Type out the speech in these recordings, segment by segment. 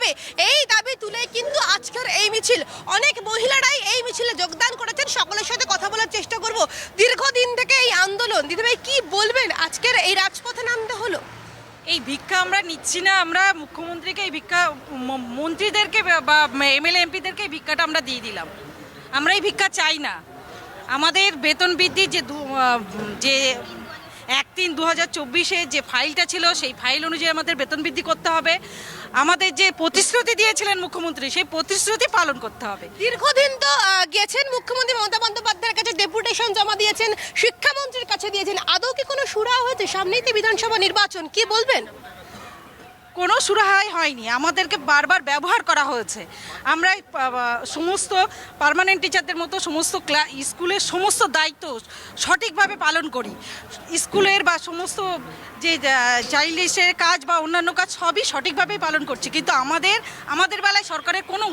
হবে, এই দাবি তুলে কিন্তু আজকের এই মিছিল। অনেক মহিলারাই এই মিছিলে যোগদান করেছেন, সকলের সাথে কথা বলার চেষ্টা করব। দীর্ঘদিন থেকে এই আন্দোলন, দিদিভাই কি বলবেন আজকের এই রাজপথে নামতে হলো? এই ভিক্ষা আমরা নিচ্ছি না, আমরা মুখ্যমন্ত্রীকে এই ভিক্ষা, মন্ত্রীদেরকে বা এমএলএ এমপিদেরকে এই ভিক্ষাটা আমরা দিয়ে দিলাম। আমরা এই ভিক্ষা চাই না। আমাদের বেতন বৃদ্ধি যে 1/3/2024-এ যে ফাইলটা ছিল, সেই ফাইল অনুযায়ী আমাদের বেতন বৃদ্ধি করতে হবে। আমাদের যে প্রতিশ্রুতি দিয়েছিলেন মুখ্যমন্ত্রী, সেই প্রতিশ্রুতি পালন করতে হবে। দীর্ঘদিন তো গেছেন মুখ্যমন্ত্রী মমতা বন্দ্যোপাধ্যায়ের কাছে, ডেপুটেশন জমা দিয়েছেন, শিক্ষামন্ত্রীর কাছে দিয়েছেন, আদৌ কি কোনো সুরাহা হয়েছে? সামনেই তো বিধানসভা নির্বাচন, কি বলবেন? কোনো সুরাহাই হয়নি, আমাদেরকে বারবার ব্যবহার করা হয়েছে। আমরা সমস্ত পার্মানেন্ট টিচারদের মতো সমস্ত স্কুলের সমস্ত দায়িত্ব সঠিকভাবে পালন করি। স্কুলের বা সমস্ত যে চাইল্ডের কাজ বা অন্যান্য কাজ সবই সঠিকভাবেই পালন করছি, কিন্তু আমাদের বেলায় সরকারের কোনো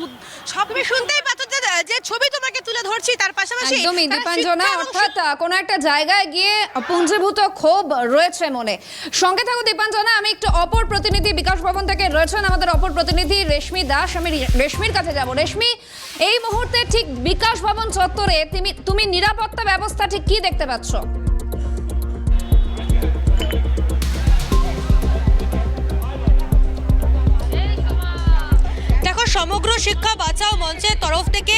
তুমি শুনতেই পাচ্ছ যে ছবি তোমাকে তুলে ধরছি, তার পাশাপাশি একদমই দীপাঞ্জনা, অর্থাৎ কোনো একটা জায়গায় গিয়ে পুঞ্জীভূত ক্ষোভ রয়েছে মনে। সঙ্গে থাকো দীপাঞ্জনা, আমি একটু অপর প্রতিনিধি বিকাশ ভবন থেকে রয়েছেন আমাদের অপর প্রতিনিধি রেশমি দাস, আমি রেশমির কাছে যাব। রেশমি, এই মুহূর্তে ঠিক বিকাশ ভবন চত্বরে তুমি নিরাপত্তা ব্যবস্থা ঠিক কি দেখতে পাচ্ছ? দেখো, সমগ্র শিক্ষা বাঁচাও মঞ্চের তরফ থেকে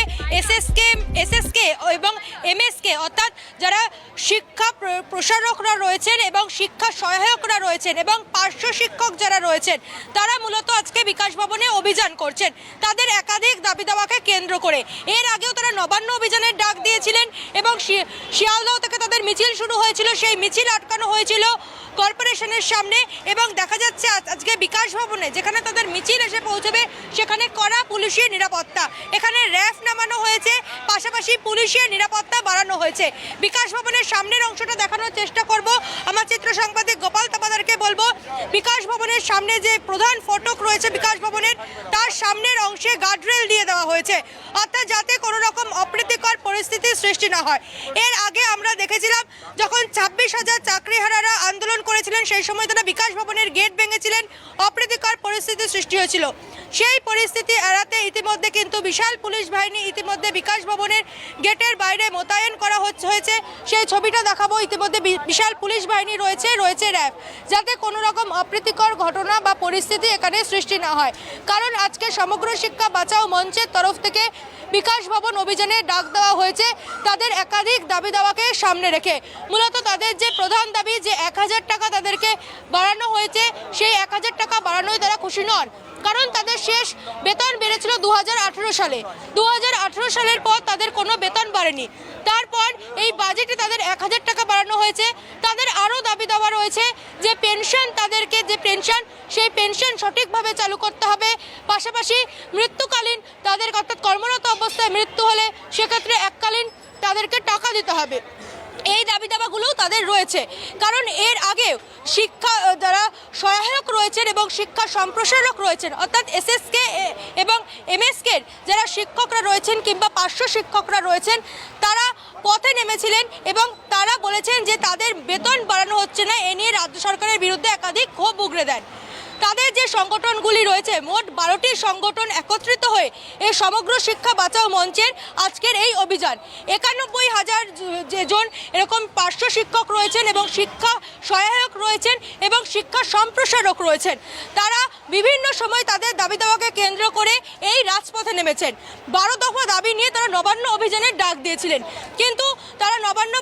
এসএসকে এবং এমএসকে অর্থাৎ যারা শিক্ষা প্রসারকরা রয়েছেন এবং শিক্ষা সহায়করা রয়েছেন এবং পার্শ্ব শিক্ষক যারা রয়েছেন, তারা মূলত আজকে বিকাশ ভবনে অভিযান করছেন তাদের একাধিক দাবি দাওয়াকে কেন্দ্র করে। এর আগেও তারা নবান্ন অভিযানের ডাক দিয়েছিলেন এবং শিয়ালদহ থেকে তাদের মিছিল শুরু হয়েছিল, সেই মিছিল আটকানো হয়েছিল কর্পোরেশনের সামনে। এবং দেখা যাচ্ছে আজকে বিকাশ ভবনে যেখানে তাদের মিছিল এসে পৌঁছবে, সেখানে কড়া পুলিশের নিরাপত্তা, এখানে র্যাফ নামানো হয়েছে, পাশাপাশি পুলিশের নিরাপত্তা বাড়ানো হয়েছে। বিকাশ ভবনের সামনের অংশটা দেখানোর চেষ্টা করব। আমার চিত্র সাংবাদিক গোপাল তাপাদারকে বলবো, বিকাশ ভবনের সামনে যে প্রধান ফটক রয়েছে বিকাশ ভবনের, তার সামনের অংশে গার্ডরেল দিয়ে দেওয়া হয়েছে, অর্থাৎ যাতে কোনো রকম অপ্রীতিকর পরিস্থিতির সৃষ্টি না হয়। এর আগে আমরা দেখেছিলাম যখন 26,000 চাকরিহারারা আন্দোলন করেছিলেন, সেই সময় তারা বিকাশ ভবনের গেট ভেঙেছিলেন, অপ্রীতিকর পরিস্থিতির সৃষ্টি হয়েছিল। সেই পরিস্থিতি এড়াতে ইতিমধ্যে কিন্তু বিশাল পুলিশ বাহিনী ইতিমধ্যে বিকাশ ভবনের গেটের বাইরে মোতায়েন করা হয়েছে। সেই ছবিটা দেখাবো। ইতিমধ্যে বিশাল পুলিশ বাহিনী রয়েছে র্যাব, যাতে কোনো রকম অপ্রীতিকর ঘটনা বা পরিস্থিতি এখানে সৃষ্টি না হয়। কারণ আজকে সমগ্র শিক্ষা বাঁচাও মঞ্চের তরফ থেকে বিকাশ ভবন অভিযানে ডাক দেওয়া হয়েছে তাদের একাধিক দাবি দাওয়াকে সামনে রেখে। মূলত তাদের যে প্রধান দাবি যে 1,000 টাকা তাদেরকে বাড়ানো হয়েছে, সেই 1,000 টাকা বাড়ানোয় তারা খুশি নন। কারণ তাদের শেষ বেতন বেড়েছিল 2018 সালে। 2018 সালের পর তাদের কোনো বেতন বাড়েনি। তারপর এই বাজেটে তাদের 1,000 টাকা বাড়ানো হয়েছে। তাদের আরও দাবি দেওয়া রয়েছে যে পেনশন, তাদেরকে যে পেনশন, সেই পেনশন সঠিকভাবে চালু করতে হবে। পাশাপাশি মৃত্যুকালীন তাদের, অর্থাৎ কর্মরত অবস্থায় মৃত্যু হলে সেক্ষেত্রে এককালীন তাদেরকে টাকা দিতে হবে। এই দাবি দাবাগুলোও তাদের রয়েছে। কারণ এর আগেও শিক্ষা যারা সহায়ক রয়েছেন এবং শিক্ষা সম্প্রসারক রয়েছেন, অর্থাৎ এসএসকে এবং এমএসকে যারা শিক্ষকরা রয়েছেন কিংবা পার্শ্ব শিক্ষকরা রয়েছেন, তারা পথে নেমেছিলেন এবং তারা বলেছেন যে তাদের বেতন বাড়ানো হচ্ছে না। এ নিয়ে রাজ্য সরকারের বিরুদ্ধে একাধিক ক্ষোভ উগরে দেন। তাদের যে সংগঠনগুলি রয়েছে, মোট 12টি সংগঠন একত্রিত হয়ে এই সমগ্র শিক্ষা বাঁচাও মঞ্চের আজকের এই অভিযান। 91,000 জন এরকম পার্শ্ব শিক্ষক রয়েছেন এবং শিক্ষা সহায়ক রয়েছেন এবং শিক্ষা সম্প্রসারক রয়েছেন। তারা বিভিন্ন সময় তাদের দাবি দাওয়াকে কেন্দ্র করে এই রাজপথে নেমেছেন। 12 দফা দাবি নিয়ে তারা নবান্ন অভিযানের ডাক দিয়েছিলেন, কিন্তু তারা নবান্ন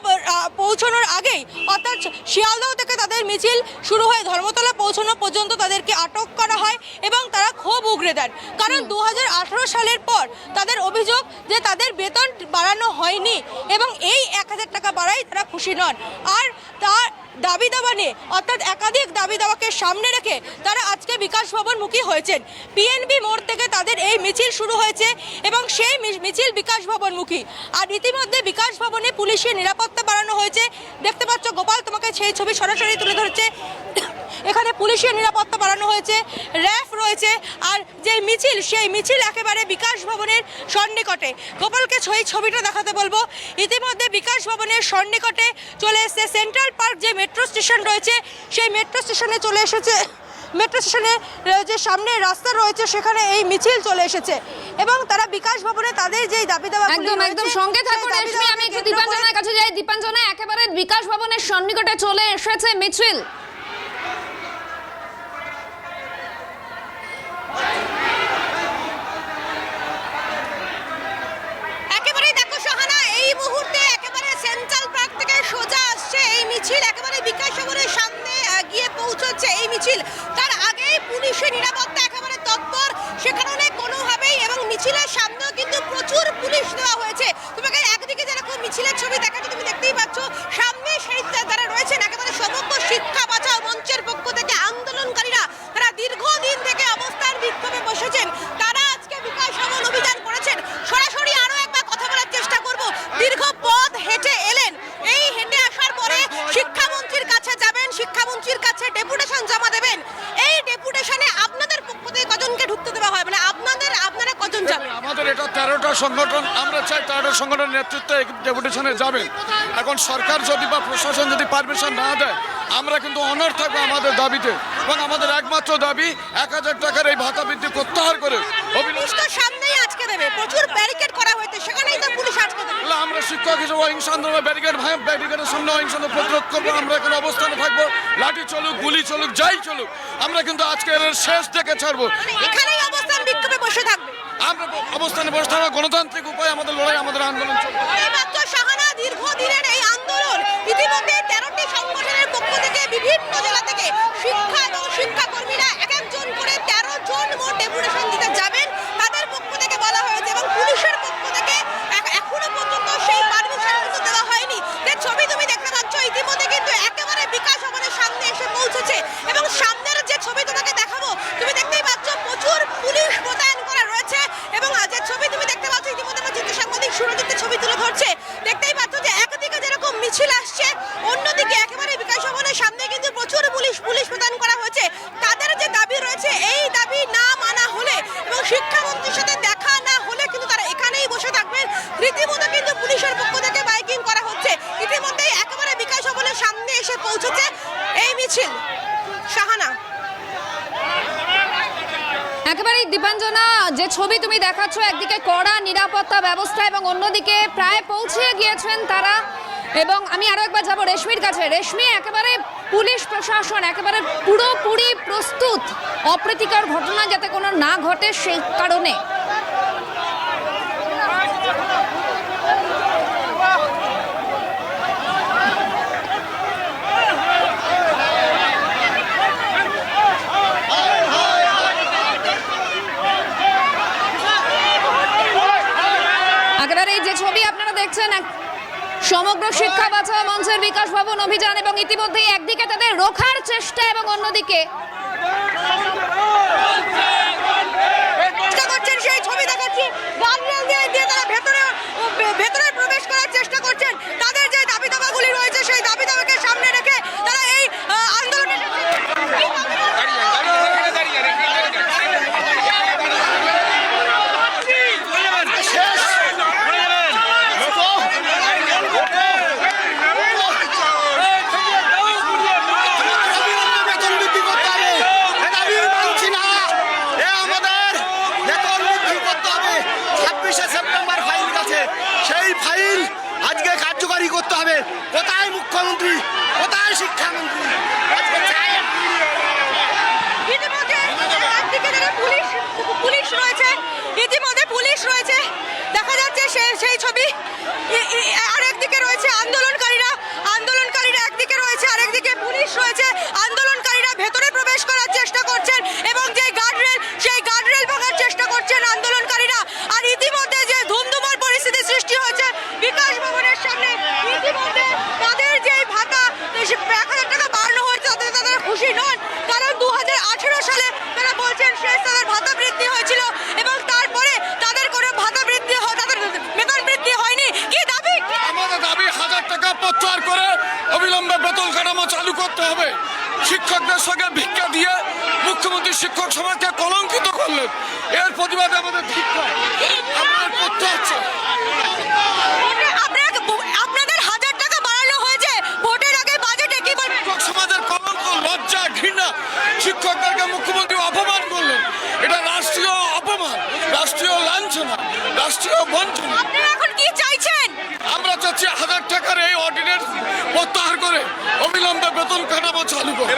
পৌঁছানোর আগেই, অর্থাৎ শিয়ালদহ থেকে তাদের মিছিল শুরু হয়ে ধর্মতলা পৌঁছানো পর্যন্ত তাদেরকে আটক করা হয় এবং তারা ক্ষোভ উগরে দেন। কারণ 2018 সালের পর তাদের অভিযোগ যে তাদের বেতন বাড়ানো হয়নি এবং এই 1,000 টাকা বাড়াই তারা খুশি নন। আর তার দাবি দাবা নিয়ে, অর্থাৎ একাধিক দাবি দাবাকে সামনে রেখে তারা আজকে বিকাশ ভবনমুখী হয়েছেন। পিএনবি মোড় থেকে তাদের এই মিছিল শুরু হয়েছে এবং সেই মিছিল বিকাশ ভবনমুখী। আর ইতিমধ্যে বিকাশ ভবনে পুলিশের নিরাপত্তা বাড়ানো হয়েছে। দেখতে পাচ্ছ গোপাল, তোমাকে সেই ছবি সরাসরি তুলে ধরছে। এখানে পুলিশের নিরাপত্তা বাড়ানো হয়েছে, র্যাফ রয়েছে। আর যে মিছিল, সেই মিছিল একেবারে বিকাশ ভবনের সন্নিকটে। গোপালকে সেই ছবিটা দেখাতে বলবো। ইতিমধ্যে বিকাশ ভবনের সন্নিকটে চলে এসেছে সেন্ট্রাল পার্ক, যে মেট্রো স্টেশন রয়েছে, সেই মেট্রো স্টেশনে চলে এসেছে মেট্রো স্টেশনের যে সামনে রাস্তা রয়েছে সেখানে এই মিছিল চলে এসেছে এবং তারা বিকাশ ভবনে তাদের যেই দাবি দাবা একদম সঙ্গে থাকুন রেশমি, আমি একটু দীপাঞ্জনার কাছে যাই। দীপাঞ্জনা, একেবারে বিকাশ ভবনের সন্নিকটে চলে এসেছে মিছিল। একেবারে দেখো শাহানা, এই মুহূর্তে একেবারে সেন্ট্রাল পার্ক থেকে সোজা আসছে এই মিছিল, একেবারে বিকাশ ভবনের সামনে গিয়ে পৌঁছচ্ছে এই মিছিল। তার আগেই পুলিশের নিরাপত্তা একেবারে তৎপর সেখানে কোনোভাবেই, এবং মিছিলের সামনেও কিন্তু প্রচুর পুলিশ দেওয়া হয়েছে। তোমাকে একদিকে যেরকম মিছিলের ছবি দেখাচ্ছে তুমি দেখতেই পাচ্ছ, সামনে সেই যারা রয়েছেন একেবারে সমগ্র শিক্ষা বাঁচাও মঞ্চের পক্ষ থেকে আন্দোলনকারীরা, তারা দীর্ঘদিন থেকে অবস্থান বিক্ষোভে বসেছেন, তারা আজকে বিকাশ ভবন অভিযান করেছেন। সরাসরি আরো একবার কথা বলার চেষ্টা করব। দীর্ঘ পথ হেঁটে এলেন, এই হেঁটে আসার পরে শিক্ষামন্ত্রীর কাছে যাবেন, শিক্ষামন্ত্রীর কাছে ডেপুটেশন জমা দেবেন। এই ডেপুটেশনে আপনাদের পক্ষ থেকে কজনকে ঢুকতে দেওয়া হয়, মানে আপনারা কজন যাবেন? আমাদের এটা 13টা সংগঠন, আমরা চাই 13টা সংগঠনের নেতৃত্বে ডেপুটেশনে যাবেন। এখন সরকার যদি বা প্রশাসন যদি পারমিশন না দেয়, আমরা কিন্তু অনড় থাকবো আমাদের দাবিতে, এবং আমাদের একমাত্র দাবি 1000 টাকার এই ভাতা বৃদ্ধি প্রত্যাহার করে পুলিশ তো সামনেই আটকে দেবে, প্রচুর ব্যারিকেড করা হয়েছে, সেখানেই তো পুলিশ আটকে দেবে। আমরা শিক্ষক হিসেবে অহিংস আন্দোলনে ব্যারিকেডের সামনে অহিংস প্রতিরোধ করবো। আমরা এখানে অবস্থানে থাকবো, লাঠি চলুক, গুলি চলুক, যাই চলুক, আমরা কিন্তু আজকে এর শেষ দেখে ছাড়বো। এখানেই অবস্থান বিক্ষোভে বসে থাকবে, আমরা অবস্থানে বসে থাকবো, গণতান্ত্রিক উপায়ে আমাদের লড়াই, আমাদের আন্দোলন চলবে। এইমাত্র শাহানা, দীর্ঘদিনের এই আন্দোলন ইতিমধ্যে 13টি সংগঠনের পক্ষ থেকে বিভিন্ন জেলা থেকে শিক্ষা এবং শিক্ষাকর্মীরা এক একজন করে 13 জন মোট ডেপুটেশন দিতে যাবেন, তাদের পক্ষ থেকে বলা হয়েছে, এবং পুলিশের পক্ষ থেকে এখনো পর্যন্ত সেই পারমিশন কিন্তু দেওয়া হয়নি। যে ছবি তুমি দেখতে পাচ্ছ ইতিমধ্যে কিন্তু একেবারে বিকাশ ভবনের সামনে এসে পৌঁছেছে, এবং সামনের যে ছবি তোমাকে দেখাবো, তুমি দেখতেই পাচ্ছ প্রচুর পুলিশ মোতায়েন করা রয়েছে, এবং যে ছবি তুমি দেখতে পাচ্ছ ইতিমধ্যে আমার চিত্র সাংবাদিক সুরজিৎ ছবি তুলে ধরছে, দেখতেই পাচ্ছ যে একদিকে যেরকম মিছিল আসছে, অন্যদিকে একেবারে বিকাশ ভবনের সামনে কিন্তু প্রচুর পুলিশ মোতায়েন করা হয়েছে। তাদের যে দাবি রয়েছে, এই দাবি না মানা হলে এবং শিক্ষামন্ত্রীর সাথে দেখা না হলে কিন্তু তারা এখানেই বসে থাকবেন। রীতিমতো কিন্তু পুলিশের পক্ষ থেকে মাইকিং করা হচ্ছে। ইতিমধ্যেই একেবারে বিকাশ ভবনের সামনে এসে পৌঁছেছে এই মিছিল। শাহানা, একেবারেই দীপাঞ্জনা, যে ছবি তুমি দেখাচ্ছ, একদিকে কড়া নিরাপত্তা ব্যবস্থা এবং অন্যদিকে প্রায় পৌঁছে গিয়েছেন তারা। এবং আমি আরো একবার যাব রেশমির কাছে। রেশমি, একেবারে পুলিশ প্রশাসন একেবারে পুরোপুরি প্রস্তুত অপ্রীতিকর ঘটনা যাতে কোনো না ঘটে সেই কারণে। একেবারে এই যে ছবি আপনারা দেখছেন, সমগ্র শিক্ষা বাঁচাও মঞ্চের বিকাশ ভবন অভিযান, এবং ইতিমধ্যেই একদিকে তাদের রোখার চেষ্টা এবং অন্যদিকে চেষ্টা করছেন, সেই ছবি দেখাচ্ছি, গার্ডরেল দিয়ে তারা ভেতরে প্রবেশ করার চেষ্টা করছেন। তাদের যে দাবি দাবাগুলি রয়েছে, সেই দাবি দাবাকে সামনে রেখে তারা এই আন্দোলনে করতে হবে। কোথায় মুখ্যমন্ত্রী, কোথায় শিক্ষামন্ত্রী? ইতিমধ্যে পুলিশ রয়েছে, দেখা যাচ্ছে সেই ছবি। আরেকদিকে রয়েছে আন্দোলনকারীরা একদিকে রয়েছে, আরেকদিকে পুলিশ রয়েছে। আন্দোলনকারীরা ভেতরে প্রবেশ করার চেষ্টা করছেন, এবং যে গার্ডরেল ভাঙার চেষ্টা করছেন আন্দোলনকারীরা। আর ইতিমধ্যে যে ধুমধুমার পরিস্থিতি সৃষ্টি হয়েছে বিকাশ ভবনের সামনে, ইতিমধ্যে তাদের যে ভাতা 1000 টাকা বাড়ানো হয়েছে, তাতে তারা খুশি নন, কারণ 2018 সালে তারা বলছেন শেষ তাদের ভাতা বৃদ্ধি হয়েছিল, এবং তারপরে তাদের কোনো ভাতা বৃদ্ধি তাদের বেতন বৃদ্ধি হয়নি। কি দাবি? আমাদের দাবি 1000 টাকা প্রত্যাহার করে অবিলম্বে বেতন কাঠামো চালু করতে হবে। শিক্ষকদের সঙ্গে ভিক্ষা দিয়ে মুখ্যমন্ত্রী শিক্ষক সমাজকে কলঙ্কিত করলেন, এর প্রতিবাদে আমাদের ভিক্ষা আমাদের করতে হচ্ছে। আপনাদের 1000 টাকা বাড়ানো হয়েছে, ভোটের আগে বাজেটে কি বলবেন? শিক্ষক সমাজের কলঙ্ক, লজ্জা, ঘৃণা শিক্ষকদেরকে মুখ্যমন্ত্রী অপমান করলেন। এটা রাষ্ট্রীয় অপমান, রাষ্ট্রীয় লাঞ্ছনা, রাষ্ট্রীয় বঞ্চনা। আপনারা এখন কি চাইছেন? আমরা চাচ্ছি 1000 টাকার এই অর্ডিন্যান্স প্রত্যাহার করে অবিলম্বে বেতন কাঠামো চালু করে।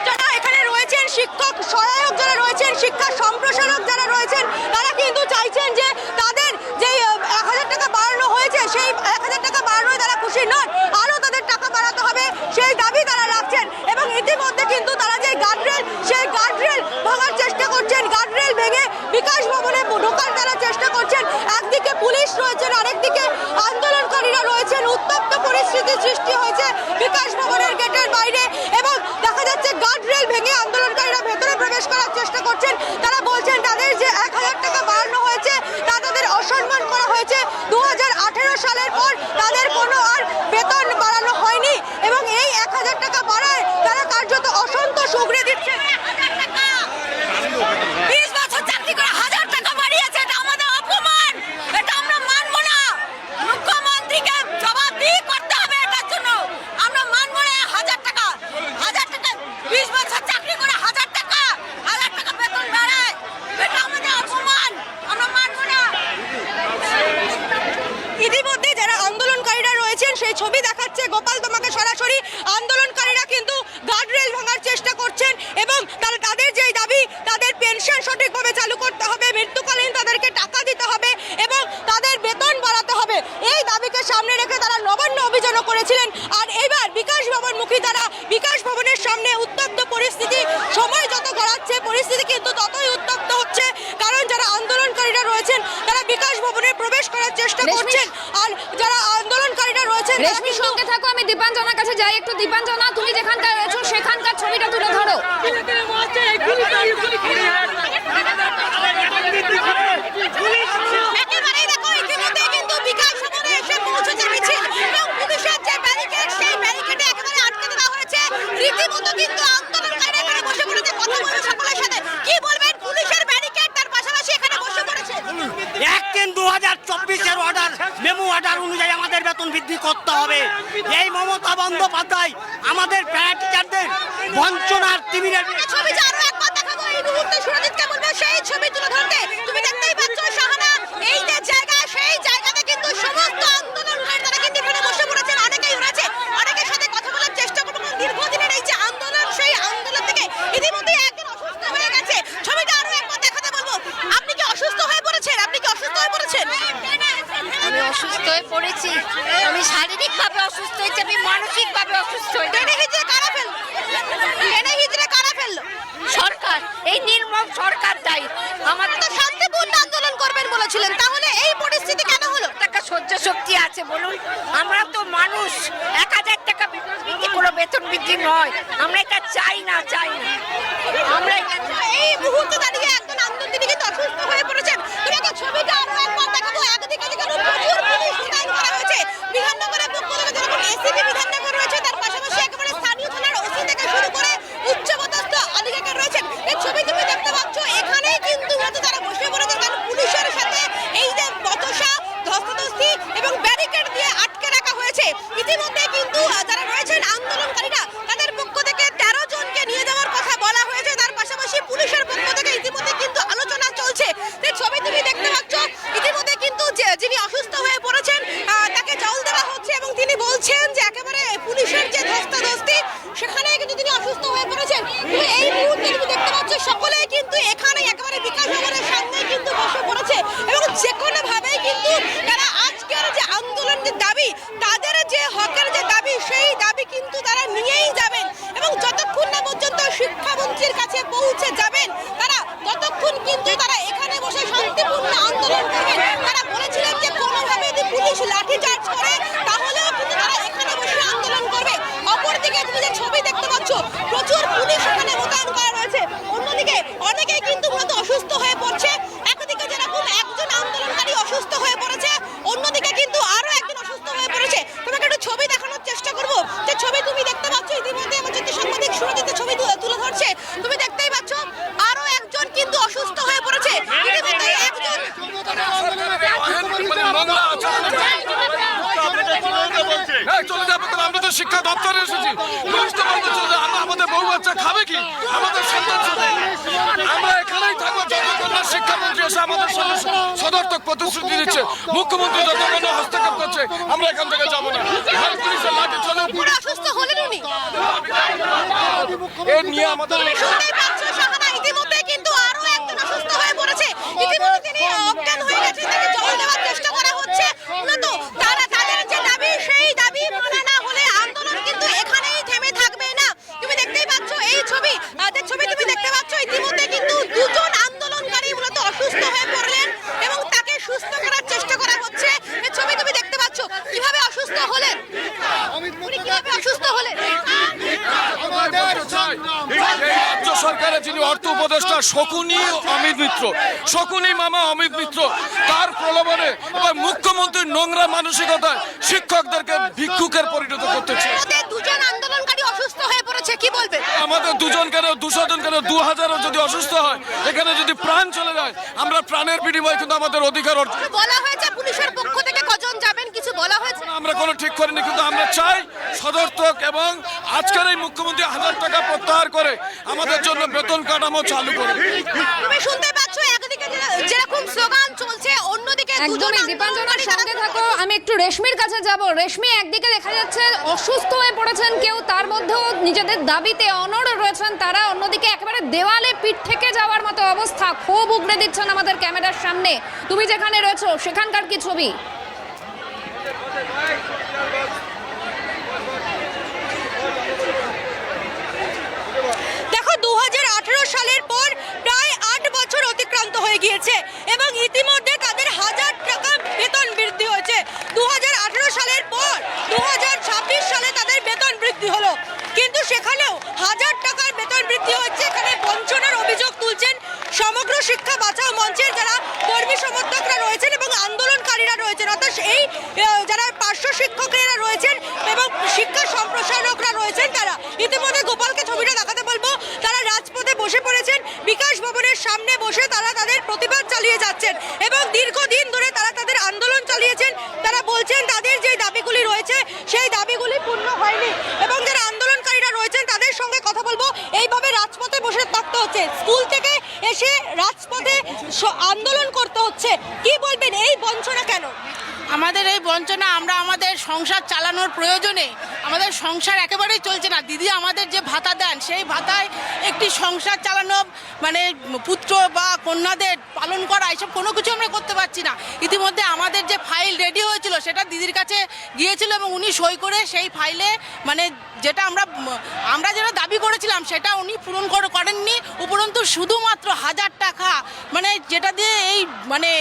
যারা এখানে রয়েছেন, শিক্ষক সহায়ক যারা রয়েছেন, শিক্ষা সম্প্রসারক যারা রয়েছেন, তারা কিন্তু চাইছেন যে তাদের যে 1000 টাকা বাড়ানো হয়েছে সেই 1000 টাকা বাড়ানোয় তারা খুশি নন, আরও তাদের টাকা বাড়াতে হবে সেই দাবি তারা রাখছেন। এবং ইতিমধ্যে কিন্তু তারা যে গার্ডরেল, সেই গার্ডরেল ভাঙার চেষ্টা করছেন, গার্ডরেল ভেঙে বিকাশ ভবনে ঢোকার তারা চেষ্টা করছেন। একদিকে পুলিশ রয়েছেন, আরেকদিকে আন্দোলনকারীরা রয়েছেন। উত্তপ্ত পরিস্থিতির সৃষ্টি হয়েছে বিকাশ ভবনের গেটের বাইরে এবং দেখা যাচ্ছে গার্ডরেল ভেঙে আন্দোলনকারীরা ভেতরে প্রবেশ করার চেষ্টা করছেন। তারা বলছেন তাদের যে 1000 টাকা বাড়ানো হয়েছে তা তাদের অসম্মান করা হয়েছে। 2018 সালের পর তাদের কোনো আর বেতন বাড়ানো হয়নি এবং এই 1000 টাকা বাড়ায় তারা কার্যত অসন্তোষ উগরে দিচ্ছে। 20 বছর চাকরি করে 1000 টাকা বাড়িয়েছে, এটা আমাদের অপমান, এটা আমরা মানব না। মুখ্যমন্ত্রীকে জবাবদিহি করতে হবে এটার জন্য। আমরা মানব না 1000 টাকা 20 বছর চাকরি করে 1000 টাকা বেতন বাড়ায়, এটা আমাদের অপমান, আমরা মানব না। ইতিমধ্যে যারা আন্দোলনকারীরা রয়েছেন সেই ছবি দেখাচ্ছে গোপাল তোমাকে সরাসরি। আন্দোলনকারীরা কিন্তু গার্ডরেল ভাঙার চেষ্টা করছেন এবং তাদের যেই দাবি, তাদের পেনশন সঠিকভাবে চালু করতে হবে, মৃত্যুকালীন তাদেরকে টাকা দিতে হবে এবং তাদের বেতন বাড়াতে হবে, এই দাবিকে সামনে রেখে তারা নবান্ন অভিযানও করেছিলেন। আর এবার বিকাশ ভবনমুখী তারা বিকাশ ভবনের সামনে উত্তপ্ত পরিস্থিতি, সময় যত গড়াচ্ছে পরিস্থিতি কিন্তু ততই উত্তপ্ত হচ্ছে, কারণ যারা আন্দোলনকারীরা রয়েছেন তারা বিকাশ ভবনে প্রবেশ করার চেষ্টা করছেন। আর যারা আন্দোলনকারীরা রয়েছেন রেশমির সঙ্গে থাকো, আমি দীপাঞ্জনার কাছে যাই একটু। দীপাঞ্জনা, তুমি যেখানকার রয়েছো সেখানকার ছবিটা তুলে ধরো। একেবারেই দেখো, ইতিমধ্যে কিন্তু বিকাশ ভবনে এসে পৌঁছেছে মিছিল এবং পুলিশের যে ব্যারিকেড, সেই ব্যারিকেডে একেবারে আটকে দেওয়া হয়েছে। রীতিমতো কিন্তু আন্দোলনকারীরা এখানে বসে পড়েছে। কথা বলবো সকলের সাথে। কি বলবেন, পুলিশের ব্যারিকেড তার পাশাপাশি এখানে বসে পড়েছে। 1/3/2024 অর্ডার, মেমো অর্ডার অনুযায়ী আমাদের বেতন বৃদ্ধি করতে হবে। এই মমতা বন্দ্যোপাধ্যায় আমাদের প্যারা টিচারদের বঞ্চনার তিমিরের ছবি যে আরো একবার দেখাবো এই মুহূর্তে সুরজিৎকে বলবো সেই ছবি তুলে ধরতে। তুমি দেখতেই পাচ্ছ শাহানা, এই যে জায়গা, সেই জায়গাতে কিন্তু সমস্ত আন্দোলনকারী তারা কিন্তু এখানে বসে পড়েছেন। অনেকেই রয়েছে, অনেকের সাথে কথা বলার চেষ্টা করবো। দীর্ঘদিনের এই যে আন্দোলন, সেই আন্দোলন থেকে ইতিমধ্যে একজন অসুস্থ হয়ে গেছে। ছবিটা আরো একবার দেখাতে বলবো। আপনি কি অসুস্থ হয়ে পড়েছেন? আপনি কি অসুস্থ হয়ে পড়েছেন? আমি অসুস্থ হয়ে পড়েছি। আমি শারীরিকভাবে অসুস্থ হয়েছি, আমি মানসিকভাবে অসুস্থ হয়েছি। টেনে হিজড়ে কারা ফেললো? টেনে হিজড়ে কারা ফেললো? সরকার, এই নির্মম সরকার দায়ী। আমাদের তো শান্তিপূর্ণ আন্দোলন করবেন বলেছিলেন, তাহলে এই পরিস্থিতি কেন হলো? টাকা সহ্য শক্তি আছে বলুন? আমরা তো মানুষ। 1000 টাকা বেতন বৃদ্ধি, কোনো বেতন বৃদ্ধি নয়। আমরা এটা চাই না, চাই না। আমরা এই মুহূর্তে দাঁড়িয়ে একজন আন্দোলন তিনি কিন্তু অসুস্থ হয়ে পড়েছেন। তোমাকে ছবিটা আরো একবার দেখাবো। একদিকে যেখানে প্রচুর পুলিশ মোতায়েন করা হয়েছে, বিধাননগরের পক্ষ থেকে যেরকম এসিপি বিধাননগর রয়েছে, তার পাশাপাশি একেবারে স্থানীয় থানার ওসি থেকে শুরু করে উচ্চপদস্থ আধিকারিক রয়েছেন। এই ছবি তুমি দেখতে পাচ্ছ, এখানেই কিন্তু হয়তো তারা বসে পড়েছে, কারণ পুলিশের সাথে এই যে বচসা, ধস্তাধস্তি এবং ব্যারিকেড দিয়ে আটকে রাখা হয়েছে। ইতিমধ্যে কিন্তু যারা রয়েছেন আন্দোলনকারীরা, তাদের পক্ষ থেকে 13 জনকে নিয়ে যাওয়ার কথা বলা হয়েছে। তার পাশাপাশি পুলিশের পক্ষ থেকে ইতিমধ্যে কিন্তু আলোচনা চলছে। এই ছবি তুমি দেখতে পাচ্ছ, ইতিমধ্যে কিন্তু যিনি অসুস্থ হয়ে পড়েছেন তাকে জল দেওয়া হচ্ছে এবং তিনি বলছেন যে একেবারে পুলিশের যে ধস্তাধস্তি, সেখানে কিন্তু তিনি অসুস্থ হয়ে পড়েছেন। তুমি এই মুহূর্তে তুমি দেখতে পাচ্ছ সকলেই কিন্তু এখানে একেবারে বিকাশ ভবনের সামনে কিন্তু বসে পড়েছে এবং যে কোনো ভাবেই কিন্তু তারা আজকের যে আন্দোলনের দাবি, তাদের যে হকের যে দাবি, সেই দাবি কিন্তু তারা নিয়েই যাবেন এবং যতক্ষণ না পর্যন্ত শিক্ষামন্ত্রীর কাছে পৌঁছে যাবেন তারা, ততক্ষণ কিন্তু তারা এখানে বসে শান্তিপূর্ণ আন্দোলন করবেন। তারা বলেছিলেন যে কোনোভাবে যদি পুলিশ লাঠিচার্জ করে তাহলেও কিন্তু তারা এখানে বসে আন্দোলন করবে। অপরদিকে তুমি যে ছবি দেখতে পাচ্ছ, প্রচুর পুলিশ এখানে মোতায়েন করা রয়েছে। অন্যদিকে অনেকেই কিন্তু মূলত অসুস্থ হয়ে পড়ছে। একদিকে যেরকম একজন আন্দোলনকারী অসুস্থ হয়ে পড়েছে, অন্যদিকে কিন্তু আরো একজন অসুস্থ হয়ে পড়েছে। তোমাকে একটু ছবি দেখানোর চেষ্টা করবো। যে ছবি তুমি দেখতে পাচ্ছ, ইতিমধ্যে আমার চিত্র সাংবাদিক সুরজিৎ ছবি তুলে ধরছে। তুমি দেখতেই পাচ্ছ আরো একজন কিন্তু অসুস্থ হয়ে পড়েছে। ইতিমধ্যে একজন চলে যাবে, আমরা তো আমাদের শিক্ষা দপ্তরে এসেছি, পুলিশ তো বলতে চলে যায়, আমরা আমাদের বউ বাচ্চা খাবে কি, আমাদের সন্তান সাথে আমরা এখানেই থাকবো যতক্ষণ না শিক্ষামন্ত্রী এসে আমাদের সঙ্গে সদর্থক প্রতিশ্রুতি দিচ্ছে, মুখ্যমন্ত্রী যতক্ষণ না হস্তক্ষেপ করছে আমরা এখান থেকে যাবো না। পুলিশের লাঠি চলে পুরো অসুস্থ হলেন উনি। এ নিয়ে আমাদের শুনতেই পাচ্ছ শাহানা, ইতিমধ্যে কিন্তু আরো একজন অসুস্থ হয়ে পড়েছে। ইতিমধ্যে তিনি অজ্ঞান হয়ে গেছেন, তাকে জল দেওয়ার চেষ্টা করা হচ্ছে। মূলত তাদের যে দাবি, সেই দাবি মানা না হলে আন্দোলন কিন্তু এখানেই থেমে থাকবে না। তুমি দেখতেই পাচ্ছ এই ছবি, যে ছবি তুমি দেখতে পাচ্ছ, ইতিমধ্যে কিন্তু দুজন আন্দোলনকারী মূলত অসুস্থ হয়ে পড়লেন এবং তাকে সুস্থ করার চেষ্টা করা হচ্ছে। এই ছবি তুমি দেখতে পাচ্ছ কিভাবে অসুস্থ হলেন, উনি কিভাবে অসুস্থ হলেন। রাজ্য সরকারের যিনি অর্থ উপদেষ্টা শকুনি অমিত মিত্র, শকুনি মামা অমিত মিত্র, তার প্রলোভনে এবং মুখ্যমন্ত্রীর নোংরা মানসিকতায় শিক্ষকদেরকে ভিক্ষুকের পরিণত করতেছে। ওদের দুজন আন্দোলনকারী অসুস্থ হয়ে পড়েছে, কি বলবেন? আমাদের 2 জন কেন 200 জন কেন 2000ও যদি অসুস্থ হয়, এখানে যদি প্রাণ চলে যায়, আমরা প্রাণের বিনিময়ে কিন্তু আমাদের অধিকার অর্জন। বলা হয়েছে পুলিশের পক্ষ থেকে কজন যাবেন, কিছু বলা হয়েছে? আমরা কোনো ঠিক করিনি, কিন্তু আমরা চাই সদর্থক এবং আজকের এই মুখ্যমন্ত্রী 1000 টাকা প্রত্যাহার করে আমাদের জন্য বেতন কাঠামো চালু করে। তুমি শুনতে পাচ্ছ একদিকে যেরকম স্লোগান চলছে, অন্যদিকে একদমই দীপাঞ্জনার সঙ্গে থাকো। আমি একটু রেশমির কাছে যাব। রেশমি, একদিকে দেখা যাচ্ছে অসুস্থ হয়ে পড়েছেন কেউ, তার মধ্যেও নিজেদের দাবিতে অনড় রয়েছেন তারা, অন্যদিকে একেবারে দেওয়ালে পিঠ থেকে যাওয়ার মতো অবস্থা, ক্ষোভ উগড়ে দিচ্ছেন আমাদের ক্যামেরার সামনে। তুমি যেখানে রয়েছো সেখানকার কি ছবি? দেখো, 2018 সালের পর প্রায় 8 বছর অতিক্রান্ত হয়ে গিয়েছে এবং ইতিমধ্যে তাদের 1000 টাকা বেতন বৃদ্ধি হয়েছে। 2018 সালের পর 2026 সালে তাদের বেতন বৃদ্ধি হলো, কিন্তু সেখানেও 1000 টাকার বেতন বৃদ্ধি হচ্ছে। এখানে বঞ্চনার অভিযোগ তুলছেন সমগ্র শিক্ষা বাঁচাও মঞ্চের যারা কর্মী সমর্থকরা রয়েছেন এবং আন্দোলনকারীরা রয়েছেন, অর্থাৎ এই যারা পার্শ্ব শিক্ষকেরা রয়েছেন এবং শিক্ষা সম্প্রসারকরা রয়েছেন। তারা ইতিমধ্যে গোপালকে ছবিটা দেখাতে বলবো, তারা রাজপথে বসে পড়েছেন, বিকাশ ভবনের সামনে বসে তারা তাদের প্রতিবাদ চালিয়ে যাচ্ছেন এবং দীর্ঘদিন ধরে তারা তাদের আন্দোলন চালিয়েছেন। তারা বলছেন তাদের যে দাবিগুলি রয়েছে সেই দাবিগুলি পূর্ণ হয়নি এবং যারা আন্দোলনকারীরা রয়েছেন তাদের সঙ্গে কথা বলবো। এইভাবে রাজপথে বসে থাকতে হচ্ছে, স্কুল থেকে এসে রাজপথে আন্দোলন করতে হচ্ছে, কি বলবেন এই বঞ্চনা কেন? আমাদের এই বঞ্চনা, আমরা আমাদের সংসার চালানোর প্রয়োজনে আমাদের সংসার একেবারেই চলছে না। দিদি আমাদের যে ভাতা দেন সেই ভাতায় একটি সংসার চালানো, মানে পুত্র বা কন্যাদের পালন করা, এসব কোনো কিছু আমরা করতে পারছি না। ইতিমধ্যে আমাদের যে ফাইল রেডি হয়েছিল সেটা দিদির কাছে গিয়েছিল এবং উনি সই করে সেই ফাইলে মানে যেটা আমরা যেটা দাবি করেছিলাম সেটা উনি পূরণ করেননি। উপরন্তু শুধুমাত্র 1000 টাকা, মানে যেটা দিয়ে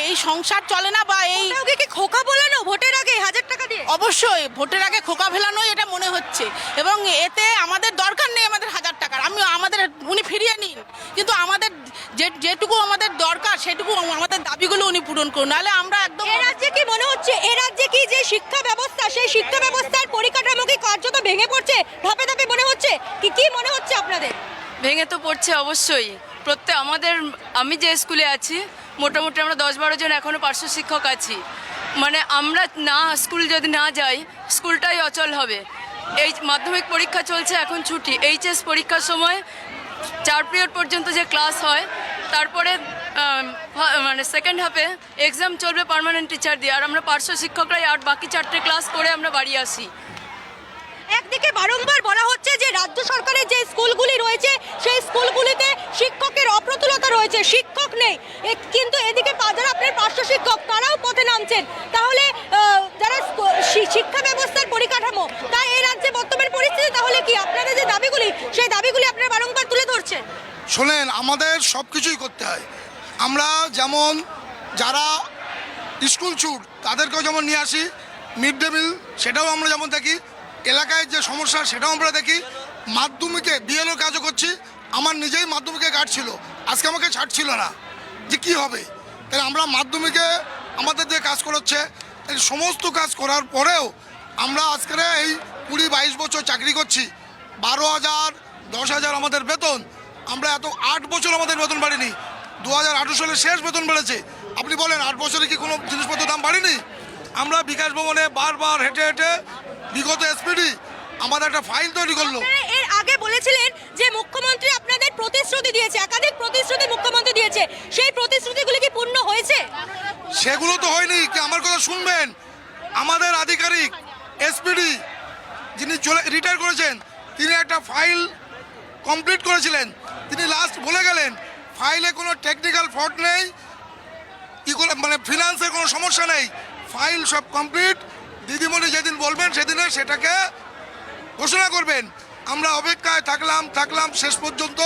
এই সংসার চলে না, বা এই কি খোকা বলানো ভোটের আগে 1000 টাকা দিয়ে? অবশ্যই ভোটের আগে খোকা ফেলানোই এটা মনে হচ্ছে এবং এতে আমাদের দরকার নেই আমাদের 1000 টাকার। আমাদের উনি ফিরিয়ে নিন, কিন্তু আমাদের যেটুকু আমাদের দরকার সেটুকু আমাদের দাবিগুলো উনি পূরণ করুন, নাহলে আমরা একদম। এ রাজ্যে কি মনে হচ্ছে, এ রাজ্যে কি যে শিক্ষা ব্যবস্থা, সেই শিক্ষা ব্যবস্থার পরিকাঠামো কি কার্যত ভেঙে পড়ছে ধাপে ধাপে মনে হচ্ছে? কি মনে হচ্ছে আপনাদের? ভেঙে তো পড়ছে অবশ্যই। আমি যে স্কুলে আছি মোটামুটি আমরা 10-12 জন এখনও পার্শ্ব শিক্ষক আছি। মানে আমরা স্কুল যদি না যাই স্কুলটাই অচল হবে। এই মাধ্যমিক পরীক্ষা চলছে, এখন ছুটি। এইচএস পরীক্ষার সময় 4 পিরিয়ড পর্যন্ত যে ক্লাস হয়, তারপরে মানে সেকেন্ড হাফে এক্সাম চলবে পার্মানেন্ট টিচার দিয়ে, আর আমরা পার্শ্ব শিক্ষকরাই আর বাকি 4টে ক্লাস করে আমরা বাড়ি আসি। একদিকে বারংবার বলা হচ্ছে যে রাজ্য সরকারের যে স্কুলগুলি রয়েছে সেই স্কুলগুলিতে শিক্ষকের অপ্রতুলতা রয়েছে, শিক্ষক নেই, কিন্তু এদিকে যারা আপনার পার্শ্ব শিক্ষক তারাও পথে নামছেন। তাহলে যারা শিক্ষা ব্যবস্থার পরিকাঠামো, তা এই রাজ্যে বর্তমান পরিস্থিতি তাহলে কি? আপনাদের যে দাবিগুলি সেই দাবিগুলি আপনারা বারংবার তুলে ধরছেন। শোনেন, আমাদের সব কিছুই করতে হয়। আমরা যেমন যারা স্কুল ছুট তাদেরকেও যেমন নিয়ে আসি, মিড ডে মিল সেটাও আমরা যেমন দেখি, এলাকায় যে সমস্যা সেটাও আমরা দেখি। মাধ্যমিকে বিএলও কাজও করছি, আমার নিজেই মাধ্যমিকে গার্ড ছিল, আজকে আমাকে ছাড়ছিল না যে কি হবে। তাই আমরা মাধ্যমিকে আমাদের যে কাজ করাচ্ছে, এই সমস্ত কাজ করার পরেও আমরা আজকের এই 20-22 বছর চাকরি করছি, 12,000 10,000 আমাদের বেতন। আমরা 8 বছর আমাদের বেতন বাড়েনি। 2018 সালে শেষ বেতন বেড়েছে। আপনি বলেন 8 বছরে কি কোনো জিনিসপত্রের দাম বাড়েনি? আমরা বিকাশ ভবনে বারবার হেঁটে হেঁটে বিগত এসপিডি আমাদের একটা ফাইল তৈরি করলো। আপনারা এর আগে বলেছিলেন যে মুখ্যমন্ত্রী আপনাদের প্রতিশ্রুতি দিয়েছে, একাধিক প্রতিশ্রুতি মুখ্যমন্ত্রী দিয়েছে, সেই প্রতিশ্রুতিগুলি কি পূর্ণ হয়েছে? সেগুলো তো হয়নি। কি আমার কথা শুনবেন, আমাদের আধিকারিক এসপিডি যিনি রিটায়ার করেছেন, তিনি একটা ফাইল কমপ্লিট করেছিলেন, তিনি লাস্ট বলে গেলেন ফাইলে কোনো টেকনিক্যাল ফল্ট নেই, মানে ফিনান্সের কোনো সমস্যা নেই, ফাইল সব কমপ্লিট। দিদিমণি যেদিন বলবেন সেদিনে সেটাকে ঘোষণা করবেন। আমরা অপেক্ষায় থাকলাম শেষ পর্যন্ত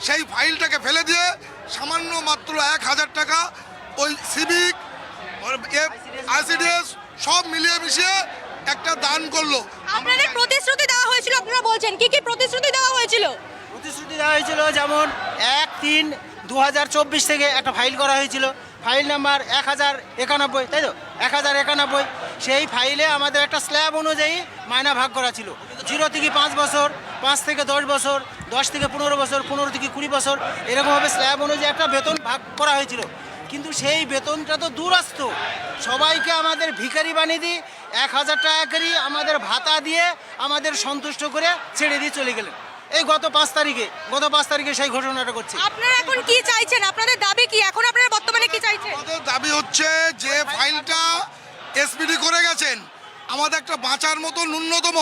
সেই ফাইলটাকে ফেলে দিয়ে সামান্য মাত্র 1,000 টাকা ওই সিভিক আইসিডিএস সব মিলিয়ে মিশিয়ে একটা দান করলো। আপনাদের প্রতিশ্রুতি দেওয়া হয়েছিল, আপনারা বলছেন কি কি প্রতিশ্রুতি দেওয়া হয়েছিল? প্রতিশ্রুতি দেওয়া হয়েছিল, যেমন 1/3/2024 থেকে একটা ফাইল করা হয়েছিল, ফাইল নাম্বার 1091, তাই তো 1091। সেই ফাইলে আমাদের একটা স্ল্যাব অনুযায়ী মায়না ভাগ করা ছিল, 0 থেকে 5 বছর, 5 থেকে 10 বছর, 10 থেকে 15 বছর, 15 থেকে 20 বছর, এরকমভাবে স্ল্যাব অনুযায়ী একটা বেতন ভাগ করা হয়েছিল। কিন্তু সেই বেতনটা তো দূরস্থ, সবাইকে আমাদের ভিখারি বানিয়ে দিয়ে 1,000 টাকা করে আমাদের ভাতা দিয়ে আমাদের সন্তুষ্ট করে ছেড়ে দিয়ে চলে গেলেন। এই গত 5 তারিখে সেই ঘটনাটা করছে। আপনারা এখন কি চাইছেন? আপনাদের দাবি কি? এখন আপনারা বর্তমানে কি চাইছেন? আমাদের দাবি হচ্ছে যে ফাইলটা এসপিডি করে গেছেন, আমাদের একটা বাঁচার মতো ন্যূনতম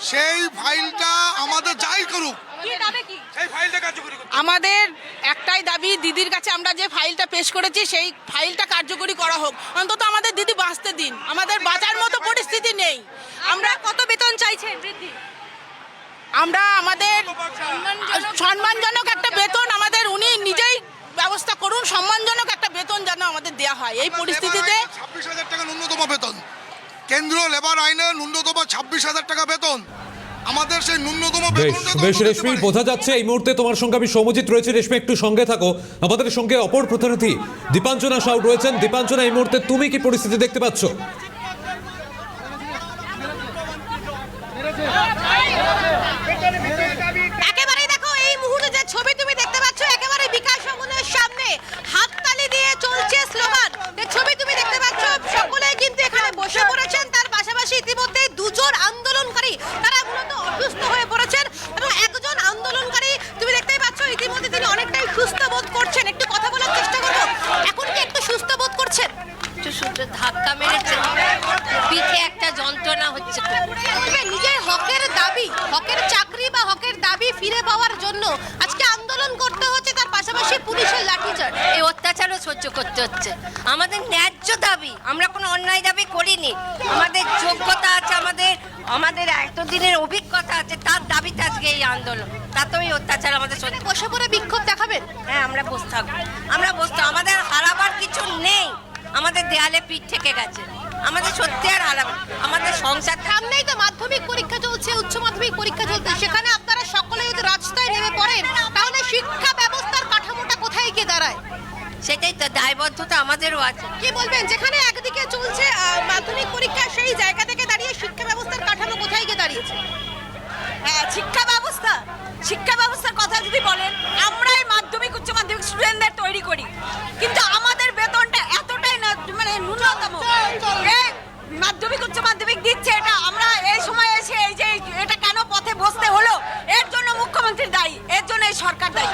সেই ফাইলটা আমাদের যাই করুক, কি দাবি কি? সেই ফাইলটা কার্যকরী করতে। আমাদের একটাই দাবি, দিদির কাছে আমরা যে ফাইলটা পেশ করেছি সেই ফাইলটা কার্যকরী করা হোক। অন্তত আমাদের দিদি বাঁচতে দিন, আমাদের বাঁচার মতো পরিস্থিতি নেই। আমরা কত বেতন চাইছেন বৃদ্ধি? আমরা আমাদের সম্মানজনক একটা বেতন আমাদের উনি নিজেই ব্যবস্থা করুন, সম্মানজনক একটা বেতন যেন আমাদের দেওয়া হয়। এই পরিস্থিতিতে 26,000 টাকা ন্যূনতম বেতন, কেন্দ্রীয় লেবার আইনে ন্যূনতম 26,000 টাকা বেতন, আমাদের সেই ন্যূনতম বেশ রেশমি, বোঝা যাচ্ছে এই মুহূর্তে তোমার সঙ্গে আমি সৌমজিৎ রয়েছে। রেশমি, একটু সঙ্গে থাকো, আমাদের সঙ্গে অপর প্রতিনিধি দীপাঞ্জনা সাউ রয়েছেন। দীপাঞ্জনা, এই মুহূর্তে তুমি কি পরিস্থিতি দেখতে পাচ্ছ? একেবারেই দেখো এই মুহূর্তে যে ছবি তুমি দেখতে পাচ্ছ, একেবারে বিকাশ ভবনের সামনে হাততালি দিয়ে চলছে স্লোগান। যে ছবি তুমি দেখতে পাচ্ছ, সকলেই কিন্তু এখানে বসে পড়েছেন। তার পাশাপাশি ইতিমধ্যে দুজন আন্দোলনকারী তারা মূলত অসুস্থ হয়ে পড়েছেন এবং একজন আন্দোলনকারী তুমি দেখতেই পাচ্ছ ইতিমধ্যে তিনি অনেকটাই সুস্থ বোধ করছেন। একটু কথা বলার চেষ্টা করবো, এখন কি একটু সুস্থ বোধ করছেন? একটু শুধু ধাক্কা মেরেছে, পিঠে একটা যন্ত্রণা হচ্ছে। নিজের হকের দাবি, হকের চাকরি বা হকের দাবি ফিরে পাওয়ার জন্য আজকে আন্দোলন করতে হচ্ছে, তার পাশাপাশি পুলিশের লাঠিচার্জ, এই অত্যাচারও সহ্য করতে হচ্ছে। আমাদের ন্যায্য দাবি, আমরা কোনো অন্যায় দাবি করিনি, আমাদের যোগ্যতা আছে, আমাদের এতদিনের অভিজ্ঞতা আছে, তার দাবিতে আজকে এই আন্দোলন। তাতেও এই অত্যাচার আমাদের সত্যি। বসে পড়ে বিক্ষোভ দেখাবেন? হ্যাঁ, আমরা বসে থাকবো, আমাদের হারাবার কিছু নেই, আমাদের দেয়ালে পিঠ থেকে গেছে, আমাদের সত্যি আর হারাবে, আমাদের সংসার। সামনেই তো মাধ্যমিক পরীক্ষা চলছে, উচ্চ মাধ্যমিক পরীক্ষা চলছে, সেখানে আপনারা সকলে যদি রাস্তায় নেমে পড়েন তাহলে শিক্ষা ব্যবস্থার কাঠামোটা কোথায় গিয়ে দাঁড়ায়? সেটাই তো, দায়বদ্ধতা আমাদেরও আছে। কি বলবেন, যেখানে একদিকে চলছে মাধ্যমিক পরীক্ষা, সেই জায়গা থেকে দাঁড়িয়ে শিক্ষা ব্যবস্থার কাঠামো কোথায় গিয়ে দাঁড়িয়েছে? হ্যাঁ, শিক্ষা ব্যবস্থার কথা যদি বলেন, আমরাই মাধ্যমিক উচ্চ মাধ্যমিক স্টুডেন্টদের তৈরি করি, কিন্তু আমাদের বেতনটা এতটাই না, মানে ন্যূনতম। মাধ্যমিক উচ্চ মাধ্যমিক দিচ্ছে, এটা আমরা এই সময় এসে এই যে এটা কেন পথে বসতে হলো, এর জন্য মুখ্যমন্ত্রী দায়ী, এর জন্য এই সরকার দায়ী।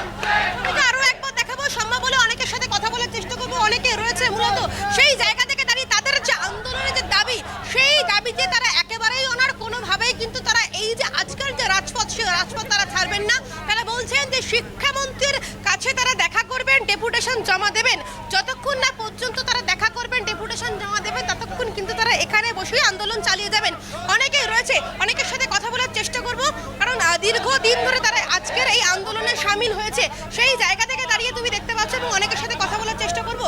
আরো একবার দেখাবো, সম্ভব হলে অনেকের সাথে কথা বলার চেষ্টা করবো। অনেকে রয়েছে মূলত সেই জায়গা থেকে দাঁড়িয়ে তাদের যে আন্দোলনের যে দাবি, সেই দাবিতে তারা একেবারেই ওনার কোনোভাবেই কিন্তু তারা এই যে আজকের যে রাজপথ, সেই রাজপথ তারা ছাড়বেন না। তারা বলছেন যে শিক্ষামন্ত্রীর কাছে তারা দেখা করবেন, ডেপুটেশন জমা দেবেন। যতক্ষণ না পর্যন্ত তারা দেখা করবেন, ডেপুটেশন জমা দেবেন, ততক্ষণ কিন্তু তারা এখানে বসেই আন্দোলন চালিয়ে যাবেন। অনেকেই রয়েছে, অনেকের সাথে কথা বলার চেষ্টা করব, কারণ দীর্ঘদিন ধরে তারা আজকের এই আন্দোলনে সামিল হয়েছে। সেই জায়গা থেকে দাঁড়িয়ে তুমি দেখতে পাচ্ছ এবং অনেকের সাথে কথা বলার চেষ্টা করব।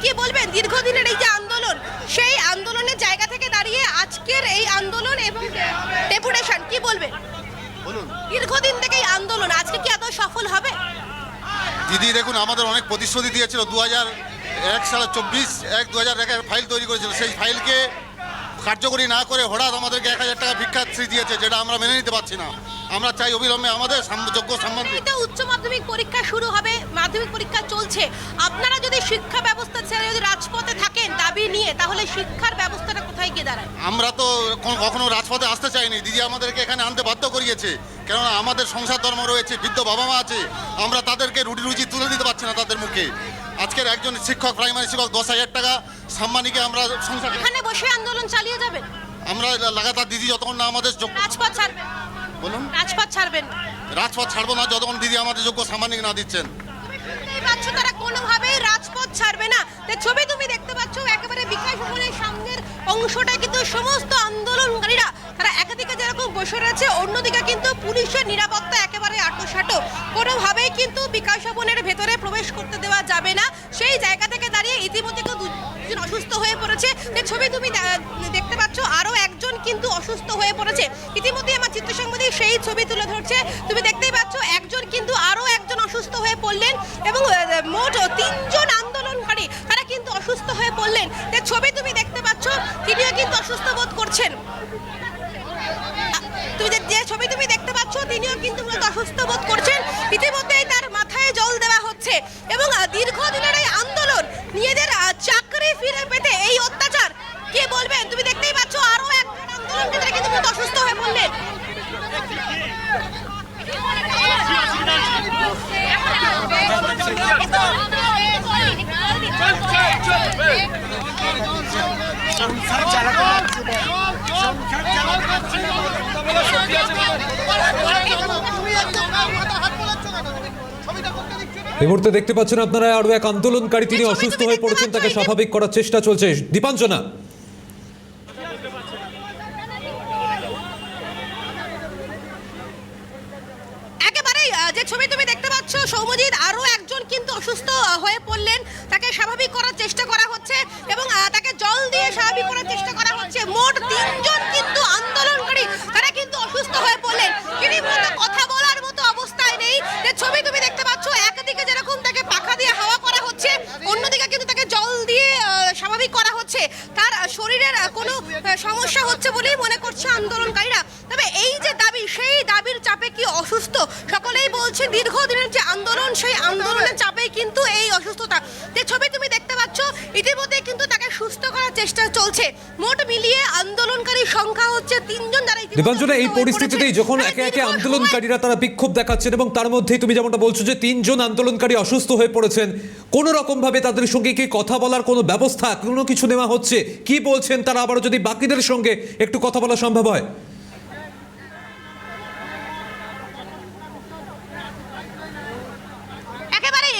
কি বলবেন, দীর্ঘদিনের এই যে আন্দোলন, সেই আন্দোলনের জায়গা থেকে দাঁড়িয়ে আজকের এই আন্দোলন এবং ডেপুটেশন, কি বলবেন? বলুন। দীর্ঘদিন থেকে এই আন্দোলন আজকে কি আদৌ সফল হবে? দিদি দেখুন, আমাদের অনেক প্রতিশ্রুতি দিয়েছিল। 2001 সালে 24/1/2001 ফাইল তৈরি করেছিল, সেই ফাইলকে কার্যকরী না করে হঠাৎ আমাদেরকে 1,000 টাকা ভিক্ষাশ্রী দিয়েছে, যেটা আমরা মেনে নিতে পারছি না। আমরা চাই অবিলম্বে আমাদের যোগ্য সম্মান। উচ্চ মাধ্যমিক পরীক্ষা শুরু হবে, মাধ্যমিক পরীক্ষা চলছে, আপনারা যদি শিক্ষা ব্যবস্থা ছেড়ে যদি রাজপথে থাকেন, দাবি দাবি নিয়ে, তাহলে শিক্ষার ব্যবস্থাটা কোথায় গিয়ে দাঁড়ায়? আমরা তো কখনো রাজপথে আসতে চাইনি, দিদি আমাদেরকে এখানে আনতে বাধ্য করিয়েছে। কেননা আমাদের সংসার ধর্ম রয়েছে, বৃদ্ধ বাবা মা আছে, আমরা তাদেরকে রুটি রুচি তুলে দিতে পারছি না তাদের মুখে। আজকের একজন শিক্ষক, প্রাইমারি শিক্ষক 10,000 টাকা সম্মানীকে আমরা সংসার, এখানে বসে আন্দোলন চালিয়ে যাবেন? আমরা লাগাতার দিদি যতক্ষণ না আমাদের রাজপথ ছাড়বেন? বলুন, রাজপথ ছাড়বেন? রাজপথ ছাড়বো না যতক্ষণ দিদি আমাদের যোগ্য সাম্মানিক না দিচ্ছেন। দেখতেই পাচ্ছ তারা কোনোভাবেই রাজপথ ছাড়বে না। যে ছবি তুমি দেখতে পাচ্ছ একেবারে বিকাশ ভবনের সামনের অংশটা কিন্তু সমস্ত আন্দোলনকারীরা তারা একদিকে যেরকম বসে রয়েছে, অন্যদিকে কিন্তু পুলিশের নিরাপত্তা একেবারে আঁটোসাঁটো। কোনোভাবেই কিন্তু বিকাশ ভবনের ভেতরে প্রবেশ করতে দেওয়া যাবে না। সেই জায়গা থেকে দাঁড়িয়ে ইতিমধ্যে কেউ দুজন অসুস্থ হয়ে পড়েছে। যে ছবি তুমি দেখতে পাচ্ছ আরও একজন কিন্তু অসুস্থ হয়ে পড়েছে। ইতিমধ্যে আমার চিত্র সংবাদী সেই ছবি তুলে ধরছে। তুমি দেখতেই পাচ্ছ একজন কিন্তু আরও একজন অসুস্থ হয়ে পড়লেন এবং মোট 3 জন আন্দোলনকারী তারা কিন্তু অসুস্থ হয়ে পড়লেন। যে ছবি তুমি দেখতে পাচ্ছ তিনিও কিন্তু অসুস্থ বোধ করছেন। যে ছবি তুমি দেখতে পাচ্ছ তিনিও কিন্তু মূলত অসুস্থ বোধ করছেন। ইতিমধ্যেই তার মাথায় জল দেওয়া হচ্ছে এবং দীর্ঘদিনের এই আন্দোলন, নিজেদের চাকরি ফিরে পেতে এই অত্যাচার, কে বলবেন? তুমি দেখতেই পাচ্ছ আরো একজন আন্দোলনকারী কিন্তু মূলত অসুস্থ হয়ে পড়লেন। এই মুহূর্তে দেখতে পাচ্ছেন আপনারা আরো এক আন্দোলনকারী, তিনি অসুস্থ হয়ে পড়েছেন, তাকে স্বাভাবিক করার চেষ্টা চলছে। দীপাঞ্জনা, যে ছবি তুমি দেখতে পাচ্ছ সৌমজিৎ, আরো একজন কিন্তু অসুস্থ হয়ে পড়লেন, তাকে স্বাভাবিক করার চেষ্টা করা হচ্ছে এবং তাকে জল দিয়ে স্বাভাবিক করার চেষ্টা করা হচ্ছে। মোট 3 জন কিন্তু আন্দোলনকারী তারা কিন্তু অসুস্থ হয়ে পড়লেন। তিনি কথা বলার মতো অবস্থায় নেই। যে ছবি তুমি দেখতে পাচ্ছ একদিকে যেরকম তাকে পাখা দিয়ে হাওয়া করা হচ্ছে, অন্যদিকে কিন্তু তাকে জল দিয়ে স্বাভাবিক করা হচ্ছে। তার শরীরের কোনো সমস্যা হচ্ছে বলেই মনে করছে আন্দোলনকারীরা। তবে এই যে দাবি, সেই দাবির চাপে কি অসুস্থ সকলেই বলছে। দীর্ঘদিনের যে আন্দোলন, সেই আন্দোলনের চাপে কিন্তু এই অসুস্থতা। যে ছবি তুমি দেখতে পাচ্ছ ইতিমধ্যে কিন্তু তাকে সুস্থ করার চেষ্টা চলছে। মোট মিলিয়ে আন্দোলনকারীর সংখ্যা হচ্ছে 3 জন। যারা দীপাঞ্জনা, এই পরিস্থিতিতেই যখন একে একে আন্দোলনকারীরা তারা বিক্ষোভ দেখাচ্ছেন এবং তার মধ্যেই তুমি যেমনটা বলছো যে 3 জন আন্দোলনকারী অসুস্থ হয়ে পড়েছেন, কোন রকম ভাবে তাদের সঙ্গে কি কথা বলার কোনো ব্যবস্থা, কোনো কিছু নেওয়া হচ্ছে? কি বলছেন তারা? আবারও যদি বাকিদের সঙ্গে একটু কথা বলা সম্ভব হয়।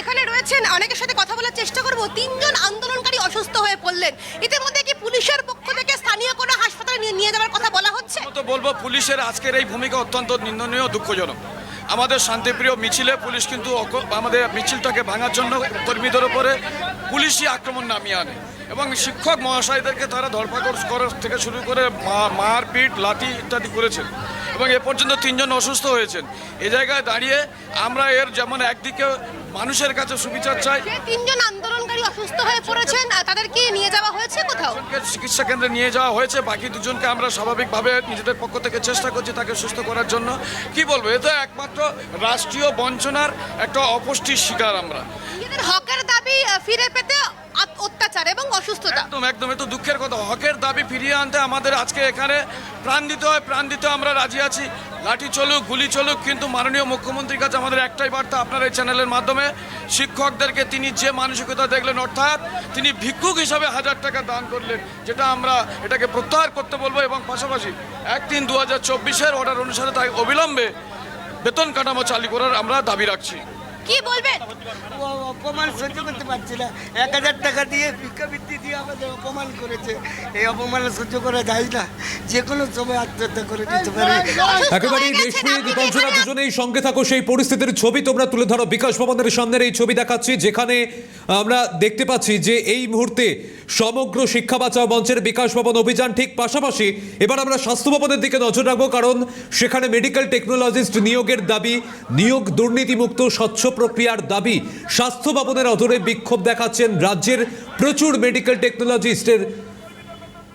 এখানে রয়েছেন, অনেকের সাথে কথা বলার চেষ্টা করব। 3 জন আন্দোলনকারী অসুস্থ হয়ে পড়লেন। ইতিমধ্যে কি পুলিশের পক্ষ থেকে স্থানীয় কোনো হাসপাতালে নিয়ে যাওয়ার কথা বলা হচ্ছে? তো বলবো পুলিশের আজকের এই ভূমিকা অত্যন্ত নিন্দনীয়, দুঃখজনক। আমাদের শান্তিপ্রিয় মিছিলে পুলিশ কিন্তু আমাদের মিছিলটাকে ভাঙার জন্য কর্মীদের উপরে পুলিশি আক্রমণ নামিয়ে আনে এবং শিক্ষক মহাশয়দেরকে তারা ধরপাকড় করার থেকে শুরু করে মারপিট, লাঠি ইত্যাদি করেছেন এবং এ পর্যন্ত 3 জন অসুস্থ হয়েছেন। এই জায়গায় দাঁড়িয়ে আমরা এর যেমন একদিকে মানুষের কাছে সুবিচার চাই। 3 জন আন্দোলনকারী অসুস্থ হয়ে পড়েছেন, তাদেরকে নিয়ে যাওয়া হয়েছে কোথাও? চিকিৎসা কেন্দ্রে নিয়ে যাওয়া হয়েছে। বাকি 2 জনকে আমরা স্বাভাবিকভাবে নিজেদের পক্ষ থেকে চেষ্টা করছি তাকে সুস্থ করার জন্য। কি বলবো, এটা একমাত্র রাষ্ট্রীয় বঞ্চনার একটা অপুষ্টির শিকার আমরা। নিজেদের হকের দাবি ফিরে পেতে অত্যাচার এবং অসুস্থতা, একদম এ তো দুঃখের কথা। হকের দাবি ফিরিয়ে আনতে আমাদের আজকে এখানে প্রাণ দিতে হয়, প্রাণ দিতে আমরা রাজি আছি। লাঠি চলুক, গুলি চলুক, কিন্তু মাননীয় মুখ্যমন্ত্রীর কাছে আমাদের একটাই বার্তা আপনার এই চ্যানেলের মাধ্যমে, শিক্ষকদেরকে তিনি যে মানসিকতা দেখলেন, অর্থাৎ তিনি ভিক্ষুক হিসাবে 1000 টাকা দান করলেন, যেটা আমরা এটাকে প্রত্যাহার করতে বলবো এবং পাশাপাশি 1-3-2024 অর্ডার অনুসারে তাই অবিলম্বে বেতন কাঠামো চালু করার আমরা দাবি রাখছি। কি বলবেন? অপমান সহ্য করতে পারছি না। 1000 টাকা দিয়ে ভিক্ষাবৃত্তি দিয়ে আমাদের অপমান করেছে। এই অপমান সহ্য করা যায় না, যে কোনো সময় আত্মহত্যা করে দিতে পারে। একেবারেই রেশমি, দীপাঞ্জনা দুজনেই সঙ্গে থাকো। সেই পরিস্থিতির ছবি তোমরা তুলে ধরো। বিকাশ ভবনের সামনের এই ছবি দেখাচ্ছি, যেখানে আমরা দেখতে পাচ্ছি যে এই মুহূর্তে সমগ্র শিক্ষা বাঁচাও মঞ্চের বিকাশ ভবন অভিযান, ঠিক পাশাপাশি এবার আমরা স্বাস্থ্য ভবনের দিকে নজর রাখবো, কারণ সেখানে মেডিকেল টেকনোলজিস্ট নিয়োগের দাবি, নিয়োগ দুর্নীতিমুক্ত স্বচ্ছ প্রক্রিয়ার দাবি। স্বাস্থ্য ভবনের অদূরে বিক্ষোভ দেখাচ্ছেন রাজ্যের প্রচুর মেডিকেল টেকনোলজিস্টের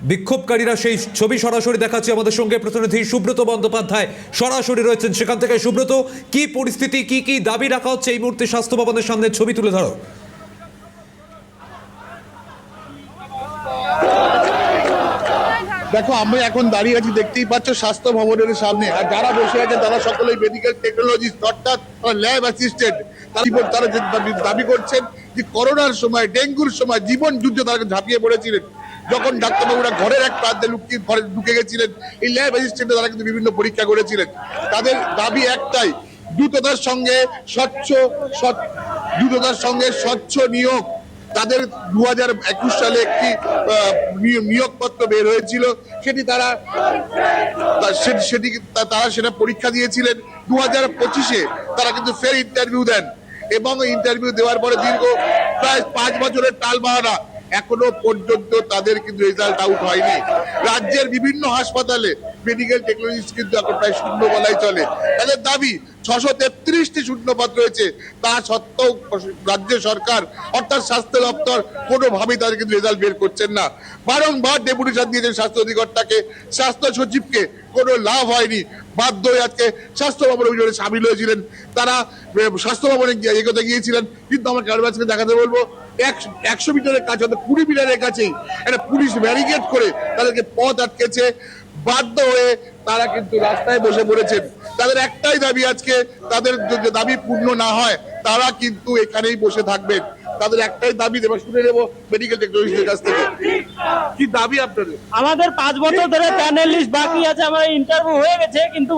বিক্ষোভকারীরা। সেই ছবি সরাসরি দেখাচ্ছি, আমাদের সঙ্গে প্রতিনিধি সুব্রত বন্দ্যোপাধ্যায় সরাসরি রয়েছেন সেখান থেকে। সুব্রত, কি পরিস্থিতি, কি কি দাবি রাখা হচ্ছে এই মুহূর্তে স্বাস্থ্য ভবনের সামনে? ছবি তুলে ধরো। দেখো আমি এখন দাঁড়িয়ে আছি, দেখতেই পাচ্ছ স্বাস্থ্য ভবনের সামনে, আর যারা বসে আছে তারা সকলেই মেডিকেল টেকনোলজিস্ট অর্থাৎ ল্যাব অ্যাসিস্ট্যান্ট। তারা যে দাবি করছেন যে করোনার সময়, ডেঙ্গুর সময় জীবন যুদ্ধে তারা ঝাঁপিয়ে পড়েছিলেন, যখন ডাক্তারবাবুরা ঘরের এক প্রান্তে ঘরে ঢুকে গেছিলেন, এই ল্যাব অ্যাসিস্ট্যান্টে তারা কিন্তু বিভিন্ন পরীক্ষা করেছিলেন। তাদের দাবি একটাই, দ্রুততার সঙ্গে স্বচ্ছ নিয়োগ। তাদের 2021 সালে একটি নিয়োগপত্র বের হয়েছিল, তারা সেটা পরীক্ষা দিয়েছিলেন। 2025-এ তারা কিন্তু ফের ইন্টারভিউ দেন, এবং ইন্টারভিউ দেওয়ার পরে দীর্ঘ প্রায় 5 বছরের টালবাহানা, এখনো পর্যন্ত তাদের কিন্তু রেজাল্ট আউট হয়নি। রাজ্যের বিভিন্ন হাসপাতালে মেডিকেল টেকনোলজিস্ট কিন্তু এখন প্রায় শূন্য বলাই চলে। তাদের দাবি 633টি শূন্যপদ রয়েছে, তা সত্ত্বেও রাজ্য সরকার অর্থাৎ স্বাস্থ্য দপ্তর কোনোভাবেই তাদের কিন্তু রেজাল্ট বের করছেন না। বারংবার ডেপুটেশন দিয়েছেন স্বাস্থ্য অধিকর্তাকে, স্বাস্থ্য সচিবকে, কোনো লাভ হয়নি। বাধ্য হয়ে আজকে স্বাস্থ্য ভবনের অভিযানে সামিল হয়েছিলেন তারা। স্বাস্থ্য ভবনে এগোতে গিয়েছিলেন, কিন্তু আমার ক্যামেরাম্যানকে দেখাতে বলবো 100 মিটারের কাছে, অর্থাৎ 20 মিটারের কাছেই একটা পুলিশ ব্যারিকেড করে তাদেরকে পথ আটকেছে। বাধ্য হয়ে তারা কিন্তু রাস্তায় বসে পড়েছেন। তাদের একটাই দাবি, আজকে তাদের যদি দাবি পূর্ণ না হয় তারা কিন্তু এখানেই বসে থাকবেন। তাদের একটাই দাবি, এবার শুনে নেব মেডিকেল টেকনোলজিস্টের কাছ থেকে কি দাবি আপনাদের। আমাদের 5 বছর ধরে প্যানেল লিস্ট বাকি আছে, আমার ইন্টারভিউ হয়ে গেছে, কিন্তু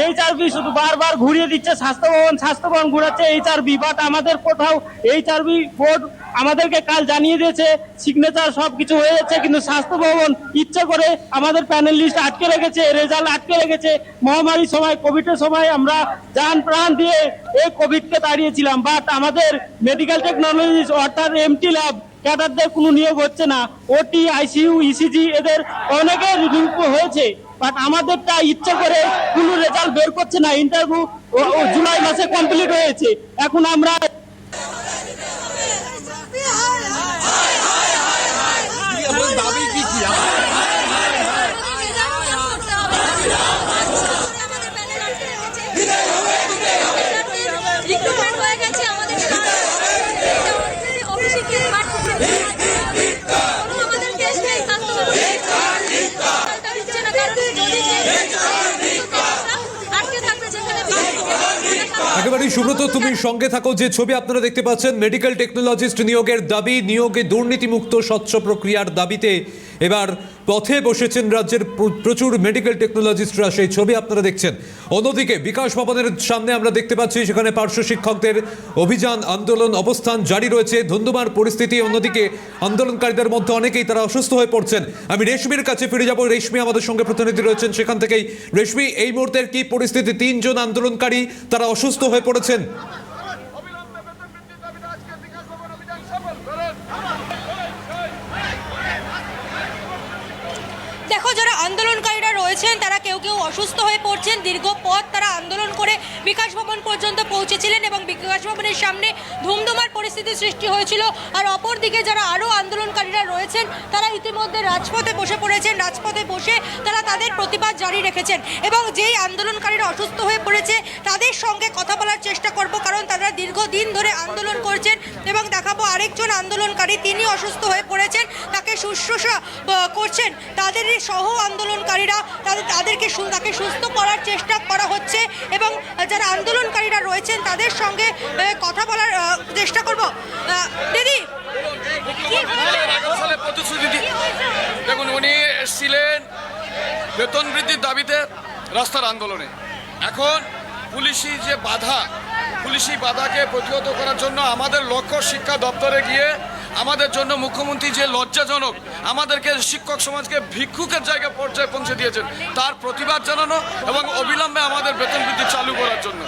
এইচআরবি শুধু বারবার ঘুরিয়ে দিচ্ছে, স্বাস্থ্য ভবন ঘুরাচ্ছে এইচআরবি, বাট আমাদের কোথাও এইচআরবি বোর্ড আমাদেরকে কাল জানিয়ে দিয়েছে সিগনেচার সবকিছু হয়ে যাচ্ছে, কিন্তু স্বাস্থ্য ভবন ইচ্ছে করে আমাদের প্যানেল লিস্ট আটকে রেখেছে, রেজাল্ট আটকে রেখেছে। মহামারীর সময়, কোভিডের সময় আমরা জান প্রাণ দিয়ে এই কোভিডকে দাঁড়িয়েছিলাম, বাট আমাদের মেডিকেল টেকনোলজি অর্থাৎ এমটি ল্যাব ক্যাডারদের কোনো নিয়োগ হচ্ছে না। ওটি, আইসিইউ, ইসিজি এদের অনেকের নিয়োগ হয়েছে, বাট আমাদেরটা ইচ্ছে করে কোনো রেজাল্ট বের করছে না। ইন্টারভিউ জুলাই মাসে কমপ্লিট হয়েছে, এখন আমরা দাবি কি একেবারেই সুব্রত, তুমি সঙ্গে থাকো। যে ছবি আপনারা দেখতে পাচ্ছেন, মেডিকেল টেকনোলজিস্ট নিয়োগের দাবি, নিয়োগে দুর্নীতিমুক্ত স্বচ্ছ প্রক্রিয়ার দাবিতে এবার পথে বসেছেন রাজ্যের প্রচুর মেডিকেল টেকনোলজিস্টরা, সেই ছবি আপনারা দেখছেন। অন্যদিকে বিকাশ ভবনের সামনে আমরা দেখতে পাচ্ছি সেখানে পার্শ্ব শিক্ষকদের অভিযান, আন্দোলন, অবস্থান জারি রয়েছে। ধুন্ধুমার পরিস্থিতি। অন্যদিকে আন্দোলনকারীদের মধ্যে অনেকেই তারা অসুস্থ হয়ে পড়ছেন। আমি রেশমির কাছে ফিরে যাব। রেশমি আমাদের সঙ্গে প্রতিনিধি রয়েছেন সেখান থেকেই। রেশমি, এই মুহূর্তের কি পরিস্থিতি? 3 জন আন্দোলনকারী তারা অসুস্থ হয়ে পড়েছেন। দেখো, যারা আন্দোলনকারীরা রয়েছেন তারা কেউ কেউ অসুস্থ হয়ে পড়ছেন। দীর্ঘ পথ তারা আন্দোলন করে বিকাশ ভবন পর্যন্ত পৌঁছেছিলেন এবং বিকাশ ভবনের সামনে ধুমধুমার পরিস্থিতি সৃষ্টি হয়েছিল। আর অপরদিকে যারা আরও আন্দোলনকারীরা রয়েছেন তারা ইতিমধ্যে রাজপথে বসে পড়েছেন। রাজপথে বসে তারা তাদের প্রতিবাদ জারি রেখেছেন এবং যেই আন্দোলনকারীরা অসুস্থ হয়ে পড়েছে তাদের সঙ্গে কথা বলার চেষ্টা করব, কারণ তারা দীর্ঘদিন ধরে আন্দোলন করছেন। এবং দেখাবো আরেকজন আন্দোলনকারী, তিনি অসুস্থ হয়ে পড়েছেন, তাকে শুশ্রূষা করছেন তাদেরই সহ আন্দোলনকারীরা। তাকে সুস্থ করার চেষ্টা করা হচ্ছে এবং যারা আন্দোলনকারীরা রয়েছেন তাদের সঙ্গে কথা বলার চেষ্টা করব। দিদি, দেখুন, উনি এসেছিলেন বেতন বৃদ্ধির দাবিতে রাস্তার আন্দোলনে। এখন পুলিশি যে পুলিশি বাধাকে প্রতিহত করার জন্য আমাদের লক্ষ্য শিক্ষা দপ্তরে গিয়ে আমাদের জন্য মুখ্যমন্ত্রী যে লজ্জাজনক আমাদেরকে শিক্ষক সমাজকে ভিক্ষুকের জায়গায় পর্যায়ে পৌঁছে দিয়েছেন, তার প্রতিবাদ জানানো এবং অবিলম্বে আমাদের বেতন বৃদ্ধি চালু করার জন্য।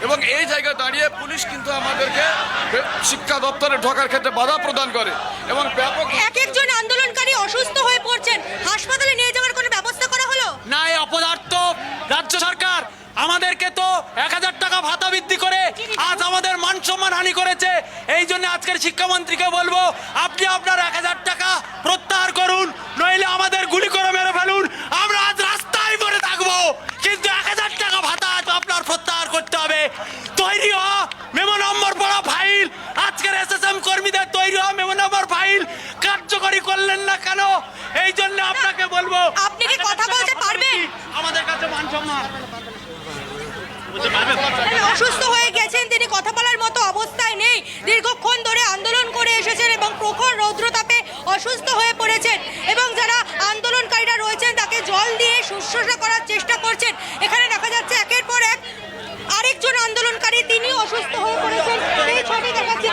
এবং এই জায়গায় দাঁড়িয়ে পুলিশ কিন্তু আমাদেরকে শিক্ষা দপ্তরে ঢোকার ক্ষেত্রে বাধা প্রদান করে এবং ব্যাপক। একজন আন্দোলনকারী অসুস্থ হয়ে পড়ছেন, হাসপাতালে নিয়ে যাওয়ার কোনো ব্যবস্থা করা হলো না? এই অপদার্থ রাজ্য সরকার আমাদেরকে তো 1000 টাকা ভাতা বৃদ্ধি করে আজ আমাদের মান সম্মান হানি করেছে। এই জন্য আজকের শিক্ষামন্ত্রীকে বলবো, আপনি আপনার 1000 টাকা প্রত্যাহার করুন, নইলে আমাদের গুলি করে মেরে ফেলুন, আমরা আজ রাস্তায় পড়ে থাকবো, কিন্তু 1000 টাকা ভাতা আপনার প্রত্যাহার করতে হবে। তৈরি হ মেমো নম্বর পড়া ফাইল, আজকের এসএসএম কর্মীদের তৈরি হ মেমো নম্বর ফাইল কার্যকরী করলেন না কেন? এই জন্য আপনাকে বলবো আপনি কি কথা বলতে পারবেন? আমাদের কাছে মান সম্মান অসুস্থ হয়ে গেছেন, তিনি কথা বলার মতো অবস্থায় নেই। দীর্ঘক্ষণ ধরে আন্দোলন করে এসেছেন এবং প্রখর রৌদ্রতাপে অসুস্থ হয়ে পড়েছেন এবং যারা আন্দোলনকারীরা রয়েছেন তাকে জল দিয়ে শুশ্রূষা করার চেষ্টা করছেন। এখানে দেখা যাচ্ছে একের পর এক আরেকজন আন্দোলনকারী তিনি অসুস্থ হয়ে পড়েছেন। এই ছবি দেখাচ্ছি।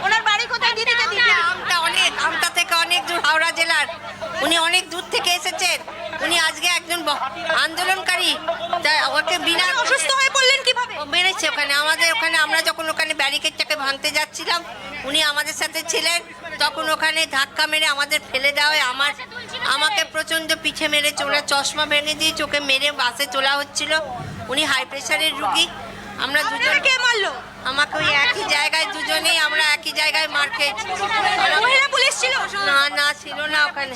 ওনার বাড়ি কোথায় দিদি? আমতা থেকে অনেক দূর, হাওড়া জেলার। উনি অনেক দূর থেকে এসেছেন। উনি আজকে একজন আন্দোলনকারী, তাই ওকে বিনা অসুস্থ হয়ে পড়লেন কিভাবে? মেরেছে ওখানে, আমাদের ওখানে। আমরা যখন ওখানে ব্যারিকেডটাকে ভাঙতে যাচ্ছিলাম, উনি আমাদের সাথে ছিলেন, তখন ওখানে ধাক্কা মেরে আমাদের ফেলে দেওয়া হয়। আমাকে প্রচণ্ড পিঠে মেরে চশমা ভেঙে দিয়ে চোখে মেরে বাসে তোলা হচ্ছিল। উনি হাই প্রেশারের রুগী। আমরা দুজন। কে মারলো? আমাকে ওই একই জায়গায়, দুজনেই আমরা একই জায়গায় মার খেয়েছি। মহিলা পুলিশ ছিল? না ছিল না ওখানে।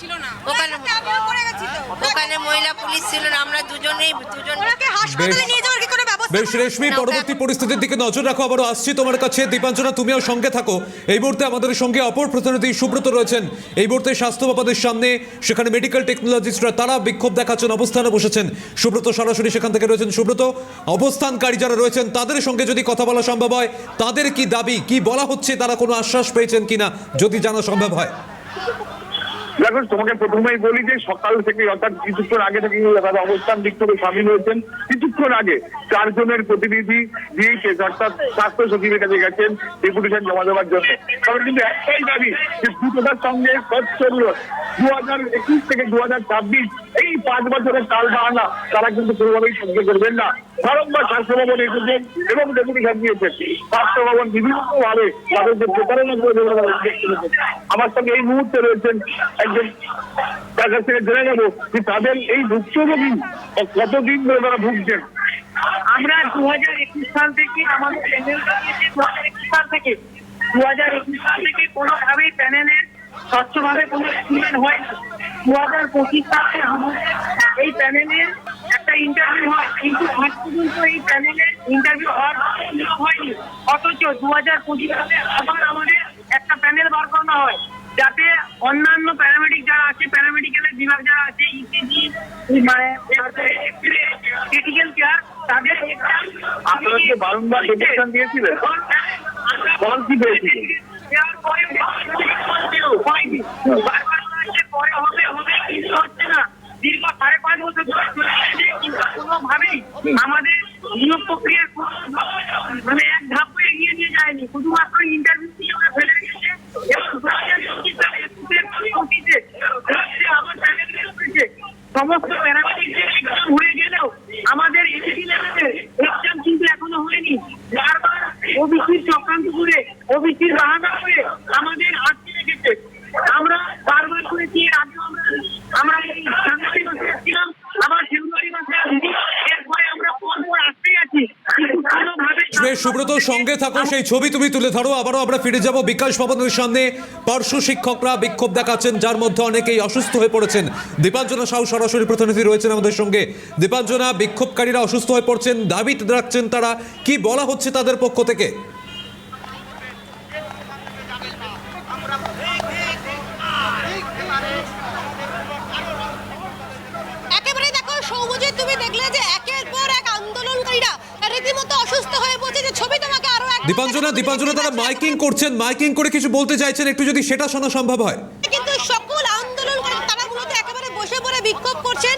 ওখানে মহিলা পুলিশ ছিল না, আমরা দুজনেই হাসপাতালে নিয়ে যাওয়ার কি কোনো ব্যবস্থা? বেশ রেশমি, পরবর্তী পরিস্থিতির দিকে নজর রাখো। আবারও আসছি তোমার কাছে। দীপাঞ্জনা, তুমিও সঙ্গে থাকো। এই মুহূর্তে আমাদের সঙ্গে অপর প্রতিনিধি সুব্রত রয়েছেন। এই মুহূর্তে স্বাস্থ্য ভবনের সামনে, সেখানে মেডিকেল টেকনোলজিস্টরা তারা বিক্ষোভ দেখাচ্ছেন, অবস্থানে বসেছেন। সুব্রত সরাসরি সেখান থেকে রয়েছেন। সুব্রত, অবস্থানকারী যারা রয়েছেন তাদের সঙ্গে যদি কথা বলা সম্ভব হয়, তাদের কি দাবি, কি বলা হচ্ছে, তারা কোনো আশ্বাস পেয়েছেন কিনা যদি জানা সম্ভব হয়? দেখো, তোমাকে প্রথমেই বলি যে সকাল থেকে, অর্থাৎ কিছুক্ষণ আগে থেকে তারা অবস্থান বিক্ষোভে সামিল হয়েছেন। কিছুক্ষণ আগে 4 জনের প্রতিনিধি ডিএইচএস অর্থাৎ স্বাস্থ্য সচিবের কাছে গেছেন ডেপুটেশন জমা দেওয়ার জন্য। তবে কিন্তু একটাই দাবি যে দ্রুততার সঙ্গে স্বচ্ছ 2021 থেকে 2026 এই 5 বছরের কাল বাহানা তারা কিন্তু কোনোভাবেই সহ্য করবেন না। বারংবার স্বাস্থ্য ভবন এসেছেন এবং ডেপুটেশন দিয়েছেন। স্বাস্থ্য ভবন বিভিন্নভাবে তাদের যে প্রতারণা করে আমার সঙ্গে এই মুহূর্তে রয়েছেন একজন, তার কাছ থেকে জেনে নেবো যে তাদের এই ভুক্তভোগী কতদিন ধরে তারা ভুগছেন। আমরা 2021 সাল থেকে আমাদের প্যানেলটা দিয়েছি। 2021 সাল থেকে 2021 সাল থেকে কোনোভাবেই প্যানেলের স্বচ্ছভাবে কোনো স্টুডেন্ট হয় না। 2025 সালে আমাদের এই প্যানেলের একটা ইন্টারভিউ হয়, কিন্তু আজ পর্যন্ত এই প্যানেলের ইন্টারভিউ হয়নি। অথচ 2025 সালে আবার আমাদের একটা প্যানেল বার করানো হয়, যাতে অন্যান্য প্যারামেডিক যারা আছে, প্যারামেডিক্যালের বিভাগ যারা আছে, ইসিজি মানে ক্রিটিক্যাল কেয়ার, তাদের আপনারা যে বারংবার ডেপুটেশন দিয়েছিলেন, ফল কি পেয়েছিলেন? পরে হবে কিন্তু হচ্ছে না। দীর্ঘ 5.5 বছর ধরে কিন্তু কোনোভাবেই আমাদের নিয়োগ প্রক্রিয়ার মানে এক ধাপ এগিয়ে নিয়ে যায়নি। শুধুমাত্র ইন্টারভিউ দিয়ে ওরা ফেলে রেখেছে এবং 2025 সালে সমস্ত প্যারামেডিকের এক্সাম হয়ে গেলেও আমাদের এসএসসি লেভেলের এক্সাম কিন্তু এখনো হয়নি। বারবার ওবিসির চক্রান্ত করে, ওবিসির বাহানা করে আমাদের আটকে রেখেছে। আমরা বারবার করেছি, এর আগে আমরা এই জানুয়ারি মাসে এসেছিলাম, আবার ফেব্রুয়ারি মাসে আসছি, এরপরে আমরা পরপর আসতে আছি। সুব্রত, সঙ্গে থাকো, সেই ছবি তুমি তুলে ধরো। আবারও আমরা ফিরে যাব বিকাশ ভবনের সামনে। পার্শ্ব শিক্ষকরা বিক্ষোভ দেখাচ্ছেন, যার মধ্যে অনেকেই অসুস্থ হয়ে পড়েছেন। দীপাঞ্জনা সাউ সরাসরি প্রতিনিধি রয়েছেন আমাদের সঙ্গে। দীপাঞ্জনা, বিক্ষোভকারীরা অসুস্থ হয়ে পড়ছেন, দাবি রাখছেন তারা, কি বলা হচ্ছে তাদের পক্ষ থেকে? একেবারে দেখো সৌমজিৎ, তুমি দেখলে যে একের পর এক আন্দোলনকারীরা রীতিমতো অসুস্থ হয়ে পড়ছে। যে ছবি তোমাকে আরো এক দীপাঞ্জনা তারা মাইকিং করছেন, মাইকিং করে কিছু বলতে চাইছেন, একটু যদি সেটা শোনা সম্ভব হয়। কিন্তু সকল আন্দোলনকারী তারা মূলত একেবারে বসে পড়ে বিক্ষোভ করছেন।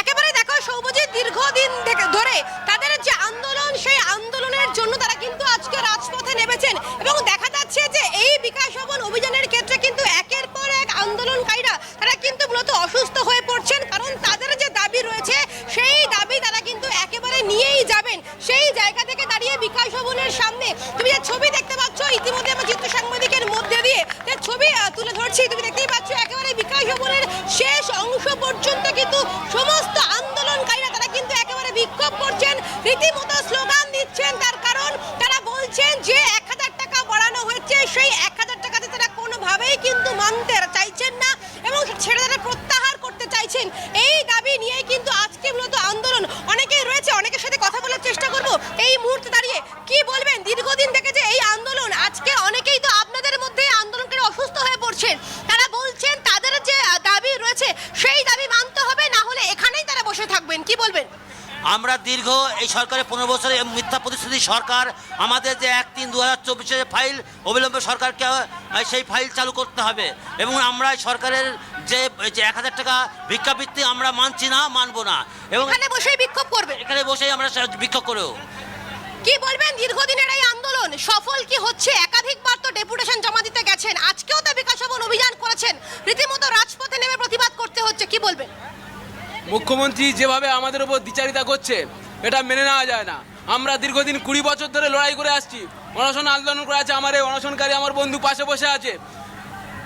একেবারে দেখো সৌমজিৎ, দীর্ঘদিন ধরে তাদের যে আন্দোলন, সেই আন্দোলনের জন্য তারা কিন্তু আজকে রাজপথে নেমেছেন এবং দেখা যাচ্ছে যে এই বিকাশ ভবন অভিযানের ক্ষেত্রে কিন্তু একের পর এক আন্দোলনকারীরা তারা কিন্তু মূলত অসুস্থ হয়ে পড়ছেন, কারণ তাদের যে দাবি রয়েছে সেই দাবি তারা কিন্তু একেবারে নিয়েই যাবেন। সেই জায়গা থেকে দাঁড়িয়ে বিকাশ ভবনের সামনে তুমি যে ছবি দেখতে পাচ্ছ, ইতিমধ্যে আমরা চিত্র সাংবাদিকের মধ্যে দিয়ে যে ছবি তুলে ধরছি, তুমি দেখতেই পাচ্ছ একেবারে বিকাশ ভবনের শেষ অংশ পর্যন্ত কিন্তু সমস্ত আন্দোলনকারীরা তারা কিন্তু একেবারে বিক্ষোভ করছেন, রীতিমতো স্লোগান দিচ্ছেন। তার কারণ তারা বলছেন যে 1000 টাকা বাড়ানো হয়েছে, সেই 1000 টাকাতে তারা কোনোভাবেই কিন্তু মানতে চাইছেন না এবং সেটা তারা প্রত্যাহার করতে চাইছেন। এই দাবি নিয়ে কিন্তু আমরা দীর্ঘ এই সরকারের 15 বছরের মিথ্যা প্রতিশ্রুতি সরকার আমাদের যে 1/3/2024 ফাইল অবিলম্বে সরকারকে সেই ফাইল চালু করতে হবে এবং আমরা সরকারের যে 1000 টাকা ভিক্ষাবৃত্তি আমরা মানছি না, মানবো না এবং এখানে বসেই বিক্ষোভ করবে। এখানে বসেই আমরা বিক্ষোভ করেও কি বলবেন, দীর্ঘদিনের এই আন্দোলন সফল কি হচ্ছে? একাধিকবার তো ডেপুটেশন জমা দিতে গেছেন, আজকেও তো বিকাশ ভবন অভিযান করেছেন, রীতিমতো রাজপথে নেমে প্রতিবাদ করতে হচ্ছে, কি বলবেন? মুখ্যমন্ত্রী যেভাবে আমাদের উপর দ্বিচারিতা করছে এটা মেনে নেওয়া যায় না। আমরা দীর্ঘদিন 20 বছর ধরে লড়াই করে আসছি, অনশন আন্দোলন করে আছে, আমার এই অনশনকারী আমার বন্ধু পাশে বসে আছে,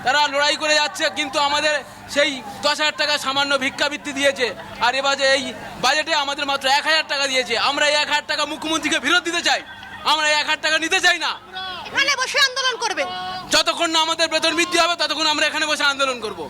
তারা লড়াই করে যাচ্ছে, কিন্তু আমাদের সেই 10,000 টাকা সামান্য ভিক্ষাবৃত্তি দিয়েছে, আর এবারে এই বাজেটে আমাদের মাত্র 1,000 টাকা দিয়েছে। আমরা এই 1,000 টাকা মুখ্যমন্ত্রীকে ফেরত দিতে চাই, আমরা এই 1,000 টাকা নিতে চাই না। এখানে বসে আন্দোলন করবেন? যতক্ষণ না আমাদের বেতন বৃদ্ধি হবে ততক্ষণ আমরা এখানে বসে আন্দোলন করব।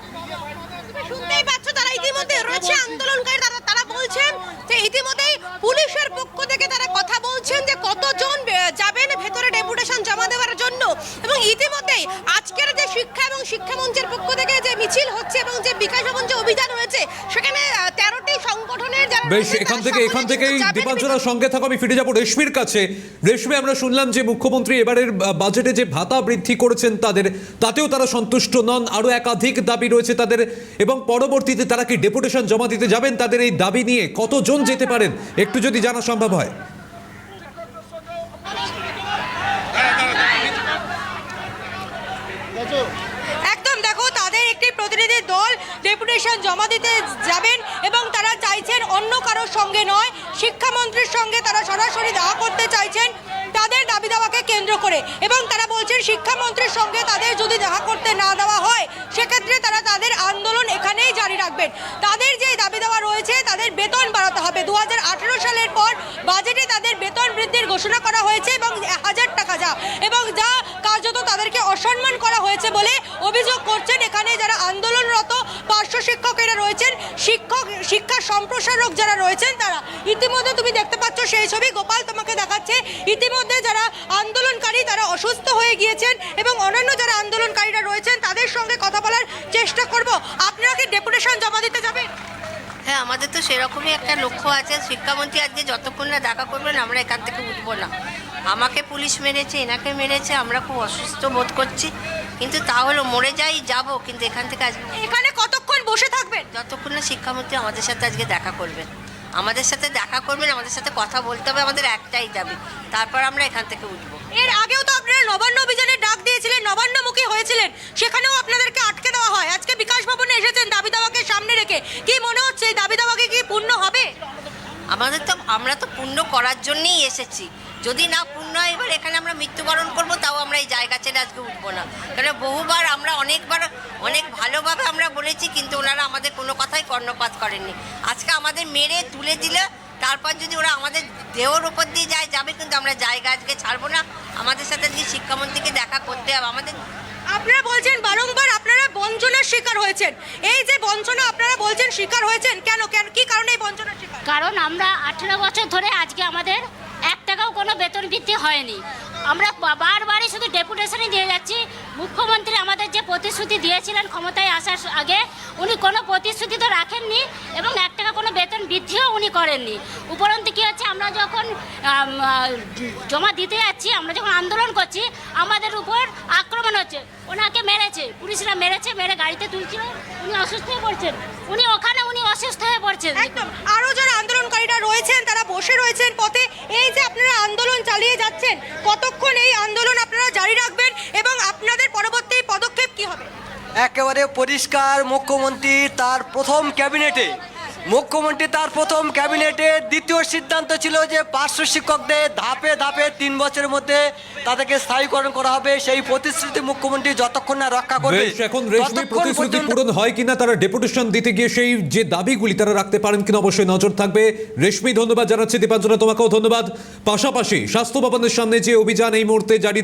শুনতেই পাচ্ছ, তারা ইতিমধ্যে রয়েছে আন্দোলনকারী, তারা বলছেন যে ইতিমধ্যেই পুলিশের পক্ষ থেকে তারা কথা বলছেন যে কতজন যাবেন ভেতরে ডেপুটেশন জমা দেওয়ার জন্য, এবং ইতিমধ্যেই আজকের যে শিক্ষা এবং শিক্ষামঞ্চের পক্ষ থেকে যে মিছিল হচ্ছে এবং যে বিকাশ ভবন যে অভিযান হয়েছে সেখানে 13টি সংগঠনের যারা বেশ, এখান থেকেই দীপাঞ্জনার সঙ্গে থাকো, আমি ফিরে যাবো রেশমির কাছে। রেশমি, আমরা শুনলাম যে মুখ্যমন্ত্রী এবারের বাজেটে যে ভাতা বৃদ্ধি করেছেন তাতেও তারা সন্তুষ্ট নন, আরো একাধিক দাবি রয়েছে তাদের, এবং পরবর্তীতে তারা কি ডেপুটেশন জমা দিতে যাবেন তাদের এই দাবি নিয়ে? কতজন যেতে পারেন একটু যদি জানা সম্ভব হয়। একদম, দেখো তাদের একটি প্রতিনিধি দল ডেপুটেশন জমা দিতে যাবেন এবং তারা চাইছেন অন্য কারোর সঙ্গে নয়, শিক্ষামন্ত্রীর সঙ্গে তারা সরাসরি দেখা করতে চাইছেন তাদের দাবি দাওয়াকে কেন্দ্র করে, এবং তারা বলছেন শিক্ষামন্ত্রীর সঙ্গে তাদের যদি দেখা করতে না দেওয়া হয় সেক্ষেত্রে তারা তাদের আন্দোলন এখানেই জারি রাখবেন। তাদের যে দাবি দেওয়া রয়েছে, তাদের বেতন বাড়াতে হবে। 2018 সালের পর বাজেটে তাদের বেতন বৃদ্ধির ঘোষণা করা হয়েছে এবং 1,000 টাকা এবং যা কার্যত তাদেরকে অসম্মান করা হয়েছে বলে অভিযোগ করছেন এখানে যারা আন্দোলনরত পার্শ্ব শিক্ষকেরা রয়েছেন, শিক্ষা সম্প্রসারক যারা রয়েছেন তারা। ইতিমধ্যে তুমি দেখতে পাচ্ছ সেই ছবি, গোপাল তোমাকে দেখাচ্ছে, ইতিমধ্যে যারা আন্দোলনকারী তারা অসুস্থ হয়ে গিয়েছেন এবং অন্যান্য যারা আন্দোলনকারীরা রয়েছেন তাদের সঙ্গে কথা বলার চেষ্টা করব। আপনারা কি ডেপুটেশন জমা দিতে যাবেন? হ্যাঁ, আমাদের তো সেরকমই একটা লক্ষ্য আছে। শিক্ষামন্ত্রী আজকে যতক্ষণ না দেখা করবেন আমরা এখান থেকে উঠবো না। আমাকে পুলিশ মেরেছে, এনাকে মেরেছে, আমরা খুব অসুস্থ বোধ করছি, কিন্তু তাহলে মরে যাই যাব, কিন্তু এখান থেকে আজকে এখানে কতক্ষণ বসে থাকবেন? যতক্ষণ না শিক্ষামন্ত্রী আমাদের সাথে আজকে দেখা করবেন, আমাদের সাথে কথা বলতে হবে, আমাদের একটাই দাবি, তারপর আমরা এখান থেকে উঠবো। এর আগেও তো আপনারা নবান্ন অভিযানের ডাক দিয়েছিলেন, নবান্নমুখী হয়েছিলেন, সেখানেও আপনাদেরকে আটকে দেওয়া হয়। আজকে বিকাশ ভবনে এসেছেন দাবি দাওয়াকে সামনে রেখে, কি মনে হচ্ছে এই দাবি দাওয়াকে কি পূর্ণ হবে? আমরা তো পূর্ণ করার জন্যই এসেছি, যদি না পূর্ণ হয় এবার এখানে আমরা মৃত্যুবরণ করবো, তাও আমরা এই জায়গা ছেড়ে আজকে উঠবো না। কারণ বহুবার আমরা অনেক ভালোভাবে আমরা বলেছি, কিন্তু ওনারা আমাদের কোনো কথাই কর্ণপাত করেননি। আজকে আমাদের মেরে তুলে দিলে তারপর যদি ওরা আমাদের দেহর উপর দিয়ে যাবে, কিন্তু আমরা জায়গা আজকে ছাড়বো না। আমাদের সাথে আজকে শিক্ষামন্ত্রীকে দেখা করতে হবে। আপনারা বলছেন বারংবার আপনারা বঞ্চনার শিকার হয়েছেন, এই যে বঞ্চনা আপনারা বলছেন শিকার হয়েছেন, কেন কি কারণে এই বঞ্চনার শিকার? কারণ আমরা 18 বছর ধরে আজকে আমাদের 1 টাকাও কোনো বেতন বৃদ্ধি হয়নি। আমরা বারবারই শুধু ডেপুটেশনই দিয়ে যাচ্ছি। মুখ্যমন্ত্রী আমাদের যে প্রতিশ্রুতি দিয়েছিলেন ক্ষমতায় আসার আগে, উনি কোনো প্রতিশ্রুতি তো রাখেননি এবং 1 টাকা কোনো বেতন বৃদ্ধিও উনি করেননি। উপরন্তু কী হচ্ছে, আমরা যখন জমা দিতে যাচ্ছি, আমরা যখন আন্দোলন করছি, আমাদের উপর আক্রমণ হচ্ছে। ওনাকে মেরেছে, পুলিশরা মেরে গাড়িতে তুলছিল, উনি অসুস্থ হয়ে পড়ছেন, উনি অসুস্থ হয়ে পড়ছেন। একদম, আরও যারা আন্দোলনকারীরা রয়েছেন তারা বসে রয়েছেন পথে। এই যে আপনারা আন্দোলন চালিয়ে যাচ্ছেন, কতক্ষণ এই আন্দোলন আপনারা জারি রাখবেন এবং আপনাদের পরবর্তী পদক্ষেপ কি হবে? একেবারে পরিষ্কার, মুখ্যমন্ত্রী তার প্রথম ক্যাবিনেটে দ্বিতীয় সিদ্ধান্ত ছিল যে পার্শ্ব শিক্ষকদের ধাপে ধাপে 3 বছরের মধ্যে তাদেরকে স্থায়ীকরণ করা হবে। সেই প্রতিশ্রুতি মুখ্যমন্ত্রী যতক্ষণ না রক্ষা করবে, এখন রেশমি প্রতিশ্রুতি পূরণ হয় কিনা, তারা ডেপুটেশন দিতে গিয়ে সেই যে দাবিগুলি তারা রাখতে পারেন কিনা অবশ্যই নজর থাকবে। রেশমি, ধন্যবাদ জানাচ্ছি। দীপাঞ্জনা, তোমাকেও ধন্যবাদ। পাশাপাশি স্বাস্থ্য ভবনের সামনে যে অভিযান এই মুহূর্তে জারি